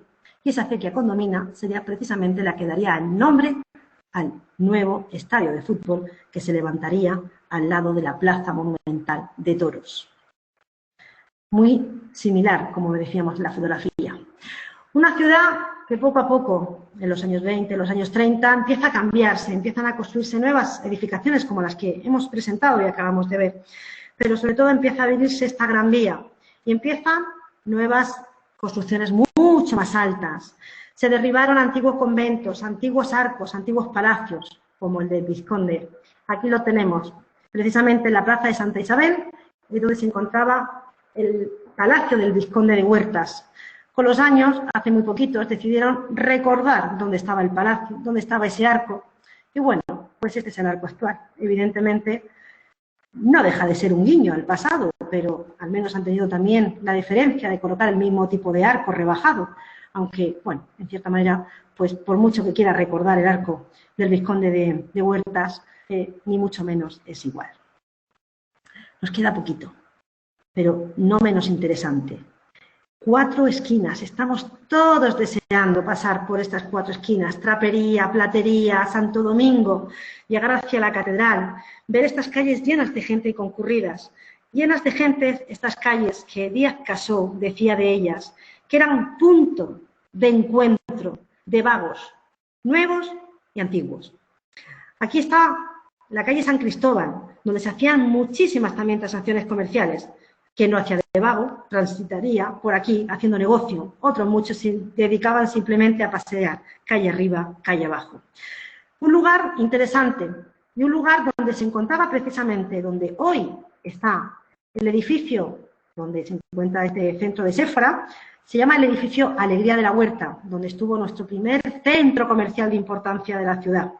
Y esa acequia Condomina sería precisamente la que daría el nombre al nuevo estadio de fútbol que se levantaría al lado de la Plaza Monumental de Toros. Muy similar, como decíamos en la fotografía. Una ciudad que poco a poco, en los años 20, los años 30, empieza a cambiarse, empiezan a construirse nuevas edificaciones como las que hemos presentado y acabamos de ver, pero sobre todo empieza a abrirse esta Gran Vía y empiezan nuevas construcciones mucho más altas. Se derribaron antiguos conventos, antiguos arcos, antiguos palacios, como el del Vizconde. Aquí lo tenemos, precisamente en la plaza de Santa Isabel, donde se encontraba el palacio del Vizconde de Huertas. Con los años, hace muy poquitos, decidieron recordar dónde estaba el palacio, dónde estaba ese arco. Y bueno, pues este es el arco actual. Evidentemente, no deja de ser un guiño al pasado, pero al menos han tenido también la deferencia de colocar el mismo tipo de arco rebajado. Aunque, bueno, en cierta manera, pues por mucho que quiera recordar el arco del Vizconde de Huertas, ni mucho menos es igual. Nos queda poquito, pero no menos interesante. 4 esquinas, estamos todos deseando pasar por estas 4 esquinas, Trapería, Platería, Santo Domingo, llegar hacia la catedral, ver estas calles llenas de gente y concurridas, llenas de gente estas calles que Díaz Casó decía de ellas, que eran un punto de encuentro de vagos, nuevos y antiguos. Aquí está la calle San Cristóbal, donde se hacían muchísimas también transacciones comerciales. Quien no hacía de vago transitaría por aquí haciendo negocio. Otros muchos se dedicaban simplemente a pasear, calle arriba, calle abajo. Un lugar interesante y un lugar donde se encontraba precisamente donde hoy está el edificio donde se encuentra este centro de Séfora, se llama el edificio Alegría de la Huerta, donde estuvo nuestro primer centro comercial de importancia de la ciudad.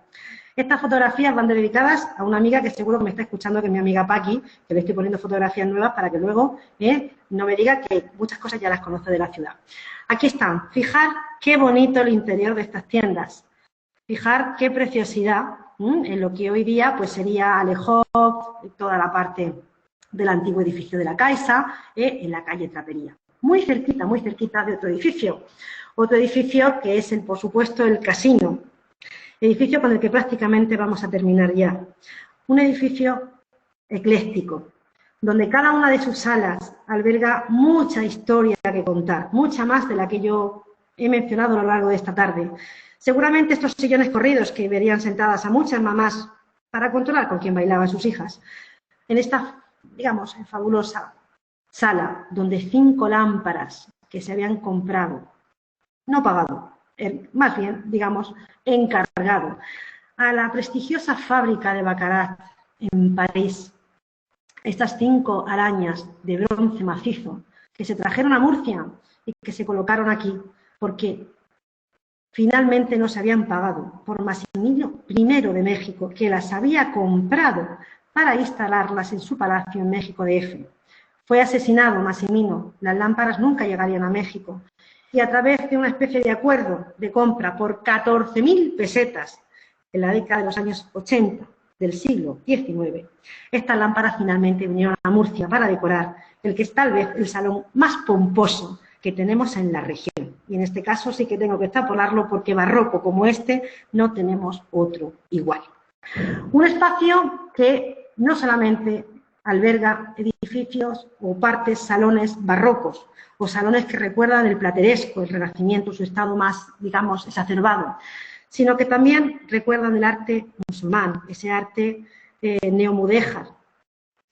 Estas fotografías van dedicadas a una amiga que seguro que me está escuchando, que es mi amiga Paqui, que le estoy poniendo fotografías nuevas para que luego no me diga que muchas cosas ya las conoce de la ciudad. Aquí están. Fijar qué bonito el interior de estas tiendas. Fijar qué preciosidad en lo que hoy día pues sería Alejó, toda la parte del antiguo edificio de la Caixa, en la calle Trapería. Muy cerquita de otro edificio. Otro edificio que es, por supuesto, el Casino. Edificio con el que prácticamente vamos a terminar ya. Un edificio ecléctico, donde cada una de sus salas alberga mucha historia que contar, mucha más de la que yo he mencionado a lo largo de esta tarde. Seguramente estos sillones corridos que verían sentadas a muchas mamás para controlar con quién bailaban sus hijas, en esta, digamos, fabulosa sala donde 5 lámparas que se habían comprado, no pagado, más bien, digamos, encargado a la prestigiosa fábrica de Baccarat en París estas 5 arañas de bronce macizo que se trajeron a Murcia y que se colocaron aquí porque finalmente no se habían pagado por Maximino I de México, que las había comprado para instalarlas en su palacio en México DF. Fue asesinado Maximino, las lámparas nunca llegarían a México, y a través de una especie de acuerdo de compra por 14.000 pesetas en la década de los años 80 del siglo XIX, estas lámparas finalmente vinieron a Murcia para decorar el que es tal vez el salón más pomposo que tenemos en la región. Y en este caso sí que tengo que extrapolarlo porque barroco como este no tenemos otro igual. Un espacio que no solamente alberga edificios o partes, salones barrocos o salones que recuerdan el plateresco, el Renacimiento, su estado más, digamos, exacerbado, sino que también recuerdan el arte musulmán, ese arte neomudéjar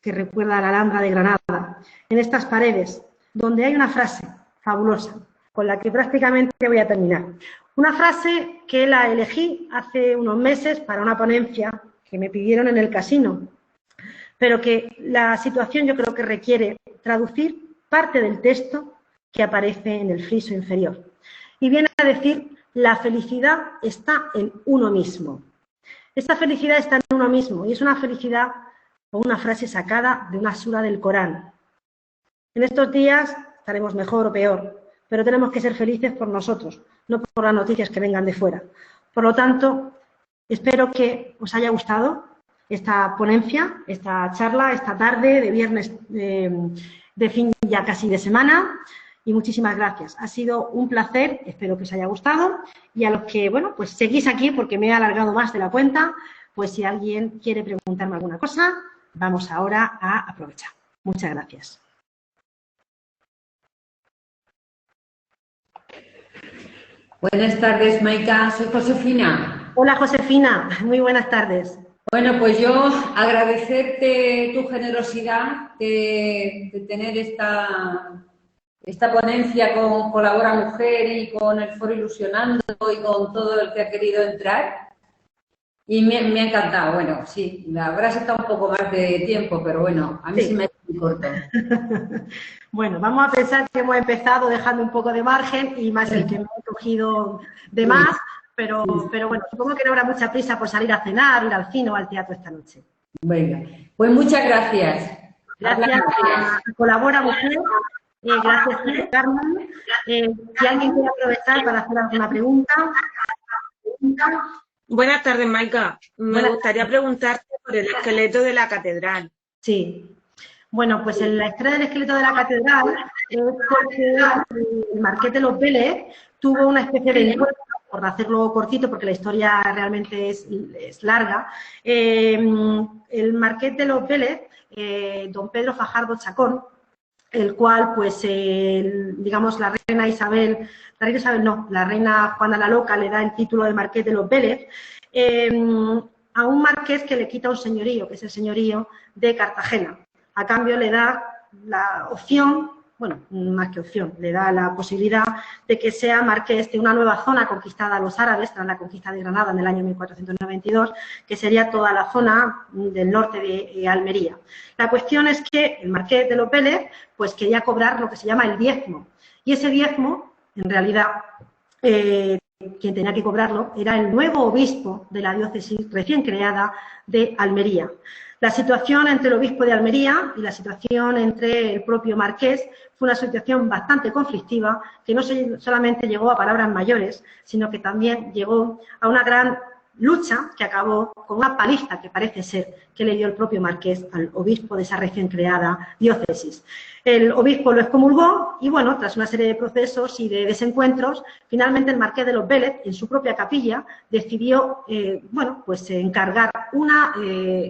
que recuerda a la Alhambra de Granada. En estas paredes, donde hay una frase fabulosa, con la que prácticamente voy a terminar. Una frase que la elegí hace unos meses para una ponencia que me pidieron en el casino, pero que la situación yo creo que requiere traducir parte del texto que aparece en el friso inferior. Y viene a decir, la felicidad está en uno mismo. Esta felicidad está en uno mismo y es una felicidad o una frase sacada de una sura del Corán. En estos días estaremos mejor o peor, pero tenemos que ser felices por nosotros, no por las noticias que vengan de fuera. Por lo tanto, espero que os haya gustado esta ponencia, esta charla, esta tarde de viernes de fin ya casi de semana. Y muchísimas gracias. Ha sido un placer, espero que os haya gustado. Y a los que, bueno, pues seguís aquí porque me he alargado más de la cuenta, pues si alguien quiere preguntarme alguna cosa, vamos ahora a aprovechar. Muchas gracias. Buenas tardes, Maika. Soy Josefina. Hola, Josefina. Muy buenas tardes. Bueno, pues yo agradecerte tu generosidad de tener esta ponencia con Colabora Mujer y con el Foro Ilusionando y con todo el que ha querido entrar. Y me ha encantado. Bueno, sí, habrás estado un poco más de tiempo, pero bueno, a mí sí me ha hecho muy corto. Bueno, vamos a pensar que hemos empezado dejando un poco de margen y más el que me he cogido de más, pero bueno, supongo que no habrá mucha prisa por salir a cenar, ir al cine o al teatro esta noche. Venga, pues muchas gracias. Gracias a Colabora Mujer. Gracias, Carmen. Si alguien quiere aprovechar para hacer alguna pregunta. Buenas tardes, Maika. Me gustaría preguntarte por el esqueleto de la catedral. Sí. Bueno, pues en la historia del esqueleto de la catedral es porque el Marqués de los Vélez tuvo una especie de encuentro, por hacerlo cortito, porque la historia realmente es larga. El Marqués de los Vélez, don Pedro Fajardo Chacón, el cual, pues, digamos, la reina Juana la Loca le da el título de Marqués de los Vélez a un marqués que le quita un señorío, que es el señorío de Cartagena. A cambio le da la opción, bueno, más que opción, le da la posibilidad de que sea marqués de una nueva zona conquistada a los árabes tras la conquista de Granada en el año 1492, que sería toda la zona del norte de Almería. La cuestión es que el Marqués de los Vélez pues quería cobrar lo que se llama el diezmo, y ese diezmo, en realidad, quien tenía que cobrarlo era el nuevo obispo de la diócesis recién creada de Almería. La situación entre el obispo de Almería y la situación entre el propio marqués fue una situación bastante conflictiva que no solamente llegó a palabras mayores, sino que también llegó a una gran lucha que acabó con una paliza que parece ser que le dio el propio marqués al obispo de esa recién creada diócesis. El obispo lo excomulgó y, bueno, tras una serie de procesos y de desencuentros, finalmente el Marqués de los Vélez, en su propia capilla, decidió, bueno, pues encargar una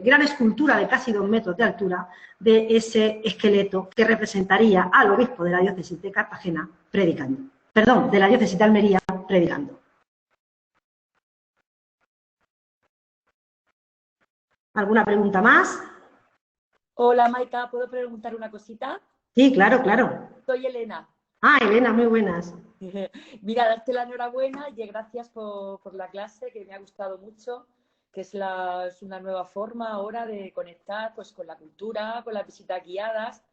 gran escultura de casi 2 metros de altura de ese esqueleto que representaría al obispo de la diócesis de Cartagena predicando. Perdón, de la diócesis de Almería predicando. ¿Alguna pregunta más? Hola, Maika, ¿puedo preguntar una cosita? Sí, claro, claro. Soy Elena. Ah, Elena, muy buenas. Mira, darte la enhorabuena y gracias por la clase, que me ha gustado mucho, que es una nueva forma ahora de conectar pues, con la cultura, con las visitas guiadas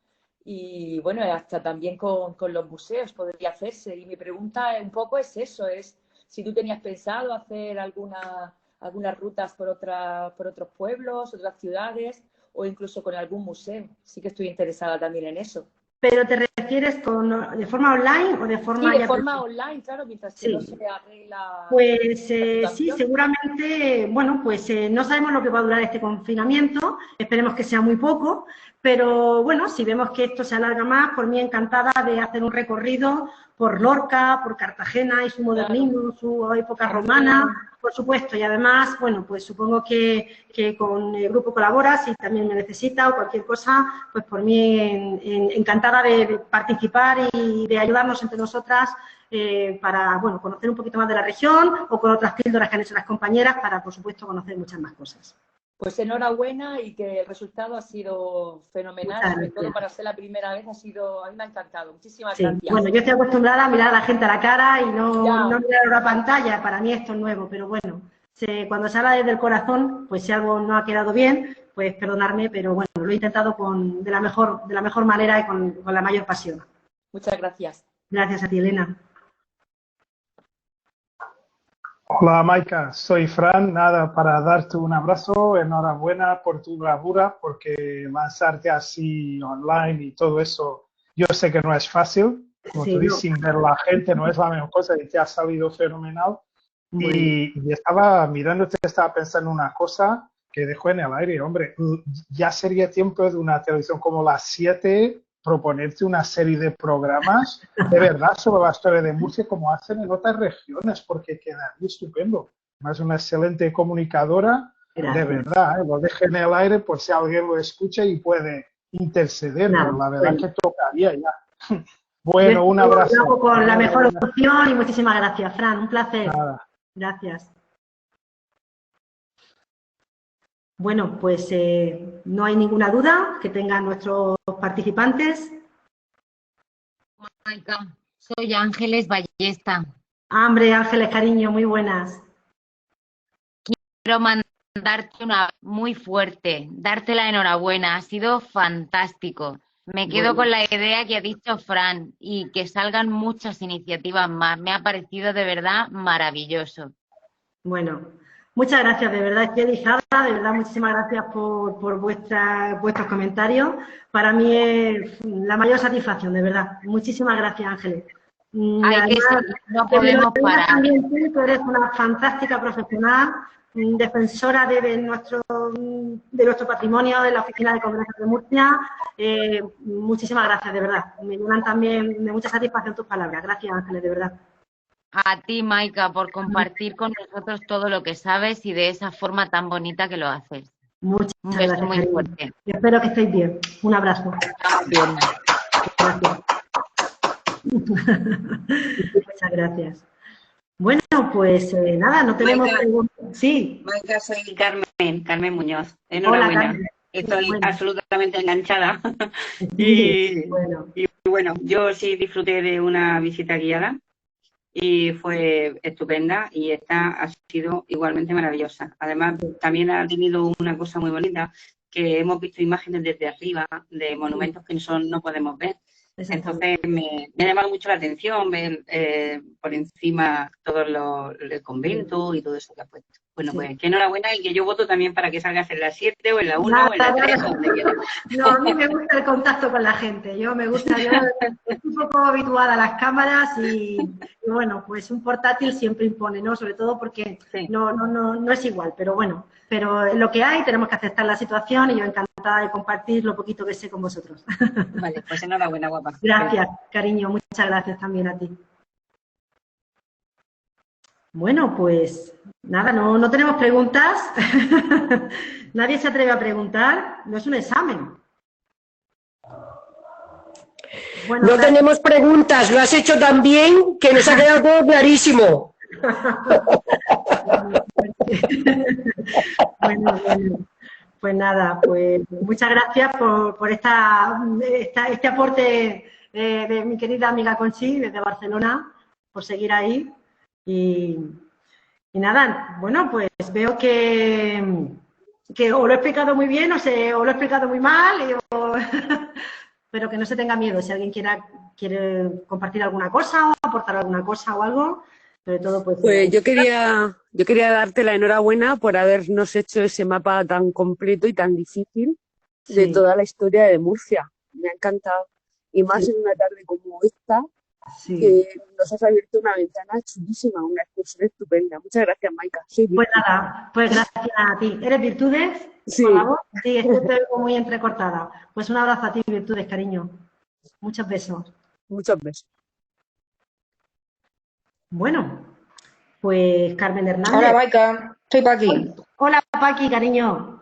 y, bueno, hasta también con los museos podría hacerse. Y mi pregunta un poco es eso, es si tú tenías pensado hacer algunas rutas por otros pueblos, otras ciudades o incluso con algún museo. Sí que estoy interesada también en eso. ¿Pero te refieres de forma online o de forma Sí, de ya forma online, claro, mientras que Sí. no se arregla Pues la sí, situación. seguramente, bueno, pues no sabemos lo que va a durar este confinamiento, esperemos que sea muy poco, pero bueno, si vemos que esto se alarga más, por mí encantada de hacer un recorrido por Lorca, por Cartagena y su modernismo, su época romana, por supuesto, y además, bueno, pues supongo que con el grupo colabora, si también me necesita o cualquier cosa, pues por mí encantada de participar y de ayudarnos entre nosotras para, bueno, conocer un poquito más de la región o con otras píldoras que han hecho las compañeras para, por supuesto, conocer muchas más cosas. Pues enhorabuena y que el resultado ha sido fenomenal, sobre todo para ser la primera vez, a mí me ha encantado. Muchísimas gracias. Bueno, yo estoy acostumbrada a mirar a la gente a la cara y no mirar a la pantalla, para mí esto es nuevo, pero bueno, cuando se habla desde el corazón, pues si algo no ha quedado bien, pues perdonarme, pero bueno, lo he intentado de la mejor manera y con la mayor pasión. Muchas gracias. Gracias a ti, Elena. Hola Maika, soy Fran, nada, para darte un abrazo, enhorabuena por tu bravura, porque lanzarte así online y todo eso, yo sé que no es fácil, como tú dices, sin ver la gente no es la mejor cosa y te ha salido fenomenal. Y estaba mirándote, estaba pensando una cosa que dejó en el aire, hombre, ya sería tiempo de una televisión como las 7, proponerte una serie de programas de verdad sobre la historia de Murcia como hacen en otras regiones, porque quedaría estupendo. Además, una excelente comunicadora, de verdad, lo deje en el aire por si alguien lo escucha y puede interceder, pero la verdad que tocaría ya. Bueno, un abrazo. Con la mejor opción y muchísimas gracias, Fran, un placer. Nada. Gracias. Bueno, pues no hay ninguna duda que tengan nuestros participantes. Maika, soy Ángeles Ballesta. Hombre, Ángeles, cariño, muy buenas. Quiero mandarte una muy fuerte, darte la enhorabuena, ha sido fantástico. Me quedo con la idea que ha dicho Fran y que salgan muchas iniciativas más. Me ha parecido de verdad maravilloso. Bueno, muchas gracias, de verdad, estoy erizada, de verdad, muchísimas gracias por vuestros comentarios. Para mí es la mayor satisfacción, de verdad. Muchísimas gracias, Ángeles. Hay que seguir, no podemos parar. También tú eres una fantástica profesional, defensora de nuestro patrimonio de la Oficina de Congresos de Murcia. Muchísimas gracias, de verdad. Me llenan también de mucha satisfacción tus palabras. Gracias, Ángeles, de verdad. A ti, Maika, por compartir con nosotros todo lo que sabes y de esa forma tan bonita que lo haces. Muchas Un beso gracias, muy fuerte. Espero que estéis bien. Un abrazo. Bien. Gracias. Muchas gracias. Bueno, pues nada, no tenemos preguntas. Sí. Maika, soy Carmen Muñoz. Enhorabuena. Hola, Carmen. Estoy absolutamente enganchada. Sí, y bueno, yo sí disfruté de una visita guiada y fue estupenda y esta ha sido igualmente maravillosa. Además, también ha tenido una cosa muy bonita, que hemos visto imágenes desde arriba de monumentos que no podemos ver. Entonces me ha llamado mucho la atención ver por encima todo el convento y todo eso que ha puesto. Bueno, pues que enhorabuena y que yo voto también para que salgas en la 7 o en la 1 o en la 3 o donde quieras. No, a mí me gusta el contacto con la gente. Yo estoy un poco habituada a las cámaras y bueno, pues un portátil siempre impone, ¿no? Sobre todo porque no es igual, pero bueno, pero es lo que hay, tenemos que aceptar la situación y yo encantada de compartir lo poquito que sé con vosotros. Vale, pues enhorabuena, guapa. Gracias, cariño, muchas gracias también a ti. Bueno, pues nada, no tenemos preguntas. Nadie se atreve a preguntar. No es un examen. Bueno, no tenemos preguntas. Lo has hecho tan bien que nos ha quedado todo clarísimo. Bueno. Pues nada, pues muchas gracias por este aporte de mi querida amiga Conchi desde Barcelona. por seguir ahí. Y nada, bueno, pues veo que o lo he explicado muy bien o lo he explicado muy mal, pero que no se tenga miedo. Si alguien quiere compartir alguna cosa o aportar alguna cosa o algo, sobre todo pues yo quería darte la enhorabuena por habernos hecho ese mapa tan completo y tan difícil de toda la historia de Murcia. Me ha encantado. Y más en una tarde como esta, que nos has abierto una ventana chulísima, una excursión estupenda. Muchas gracias, Maika. Pues nada, pues gracias a ti. ¿Eres Virtudes? Sí. Por favor. Sí, es que te veo muy entrecortada. Pues un abrazo a ti, Virtudes, cariño. Muchos besos. Muchos besos. Bueno, pues Carmen Hernández. Hola, Maika. Soy Paqui. Hola, Paqui, cariño.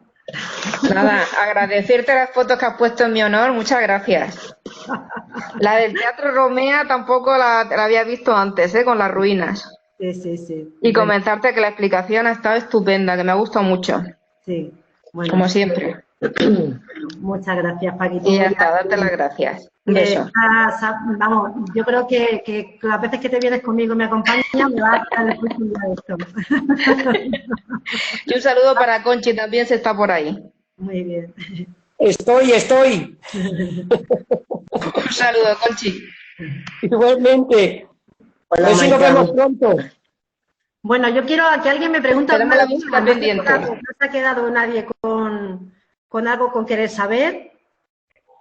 Nada, agradecerte las fotos que has puesto en mi honor. Muchas gracias. La del Teatro Romea tampoco la había visto antes, con las ruinas. Sí. Y comentarte que la explicación ha estado estupenda, que me ha gustado mucho. Sí. Bueno, como siempre. Muchas gracias, Paqui. Y ya está, darte las gracias. Un beso. Vamos, yo creo que las veces que te vienes conmigo y me acompañas, me va a quedar después un día de esto. Y un saludo para Conchi, también se está por ahí. Muy bien. Estoy. Un saludo, Conchi. Igualmente. A ver si nos vemos pronto. Bueno, yo quiero que alguien me pregunte. Tenemos la música pendiente. No se ha quedado nadie con algo con querer saber,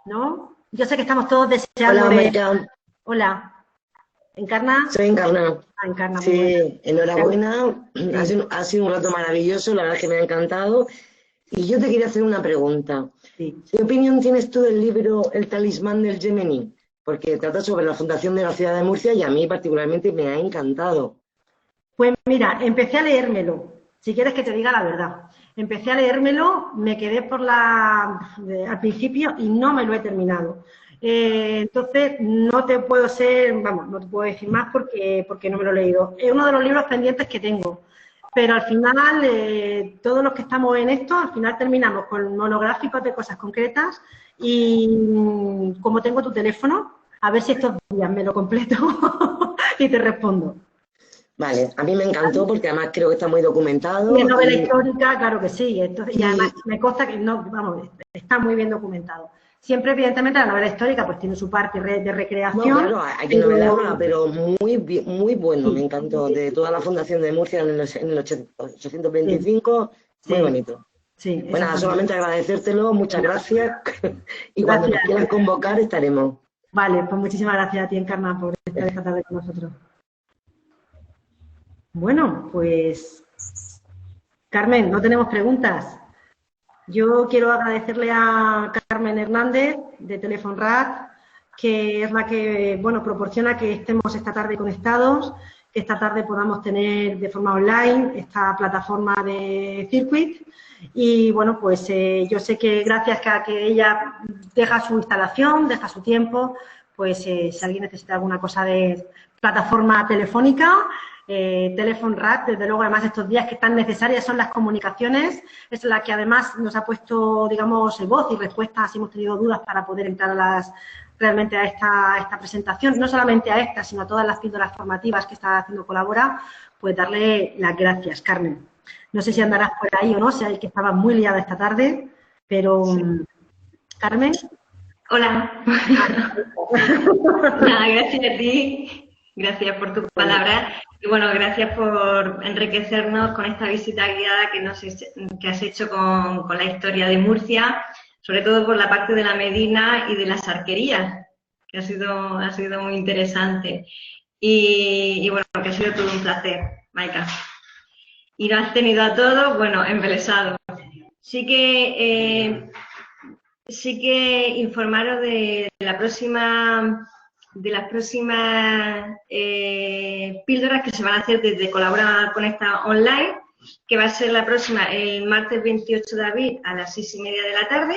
¿no? Yo sé que estamos todos deseando. Hola, Maika. Hola. ¿Encarna? Soy Encarna. Encarna, sí, muy bueno. Enhorabuena. Ha sido un rato maravilloso, la verdad es que me ha encantado. Y yo te quería hacer una pregunta. Sí. ¿Qué opinión tienes tú del libro El talismán del Yemení? Porque trata sobre la fundación de la ciudad de Murcia y a mí particularmente me ha encantado. Pues mira, empecé a leérmelo, si quieres que te diga la verdad. Empecé a leérmelo, me quedé al principio y no me lo he terminado. Entonces, no te puedo no te puedo decir más porque no me lo he leído. Es uno de los libros pendientes que tengo. Pero al final, todos los que estamos en esto, al final terminamos con monográficos de cosas concretas y como tengo tu teléfono, a ver si estos días me lo completo y te respondo. Vale, a mí me encantó porque además creo que está muy documentado. Y en novela histórica, claro que sí. Y además me consta que está muy bien documentado. Siempre, evidentemente, la novela histórica pues tiene su parte de recreación. No, claro, hay que novelarla, pero muy bueno, me encantó. De toda la fundación de Murcia en el 825, muy bonito. Sí, bueno, solamente agradecértelo, muchas gracias. Y cuando nos quieran convocar estaremos. Vale, pues muchísimas gracias a ti, Encarna, por estar esta tarde con nosotros. Bueno, pues Carmen, no tenemos preguntas. Yo quiero agradecerle a Carmen Hernández de Telefonrat, que es la que proporciona que estemos esta tarde conectados, que esta tarde podamos tener de forma online esta plataforma de Circuit. Y bueno, pues yo sé que gracias a que ella deja su instalación, deja su tiempo, pues si alguien necesita alguna cosa de plataforma telefónica, Telefonrat, desde luego, además estos días que tan necesarias son las comunicaciones, es la que además nos ha puesto, digamos, voz y respuesta si hemos tenido dudas para poder entrar realmente a esta presentación, no solamente a esta, sino a todas las píldoras formativas que está haciendo Colabora, pues darle las gracias, Carmen. No sé si andarás por ahí o no, sé que estabas muy liada esta tarde, pero sí. Carmen. Hola. Nada, gracias a ti. Gracias por tus palabras y bueno, gracias por enriquecernos con esta visita guiada que has hecho con la historia de Murcia, sobre todo por la parte de la Medina y de las arquerías, que ha sido muy interesante. Y bueno, que ha sido todo un placer, Maika. Y nos has tenido a todos, embelesados. Sí que informaros de las próximas píldoras que se van a hacer desde Colabora Conecta Online, que va a ser la próxima el martes 28 de abril a las 6:30 de la tarde.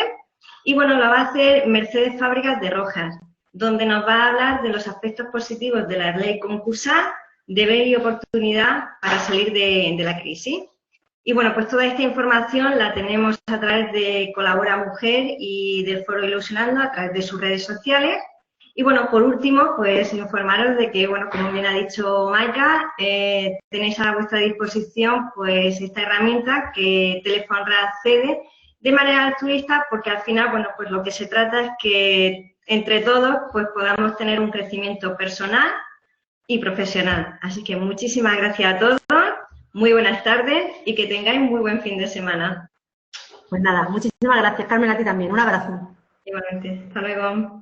Y bueno, la va a hacer Mercedes Fábricas de Rojas, donde nos va a hablar de los aspectos positivos de la ley concursal, deber y oportunidad para salir de la crisis. Y bueno, pues toda esta información la tenemos a través de Colabora Mujer y del Foro Ilusionando, a través de sus redes sociales. Y bueno, por último, pues informaros de que, bueno, como bien ha dicho Maika, tenéis a vuestra disposición pues esta herramienta que Telefonrad cede de manera altruista, porque al final, bueno, pues lo que se trata es que entre todos pues podamos tener un crecimiento personal y profesional. Así que muchísimas gracias a todos, muy buenas tardes y que tengáis muy buen fin de semana. Pues nada, muchísimas gracias, Carmen, a ti también. Un abrazo. Igualmente, hasta luego.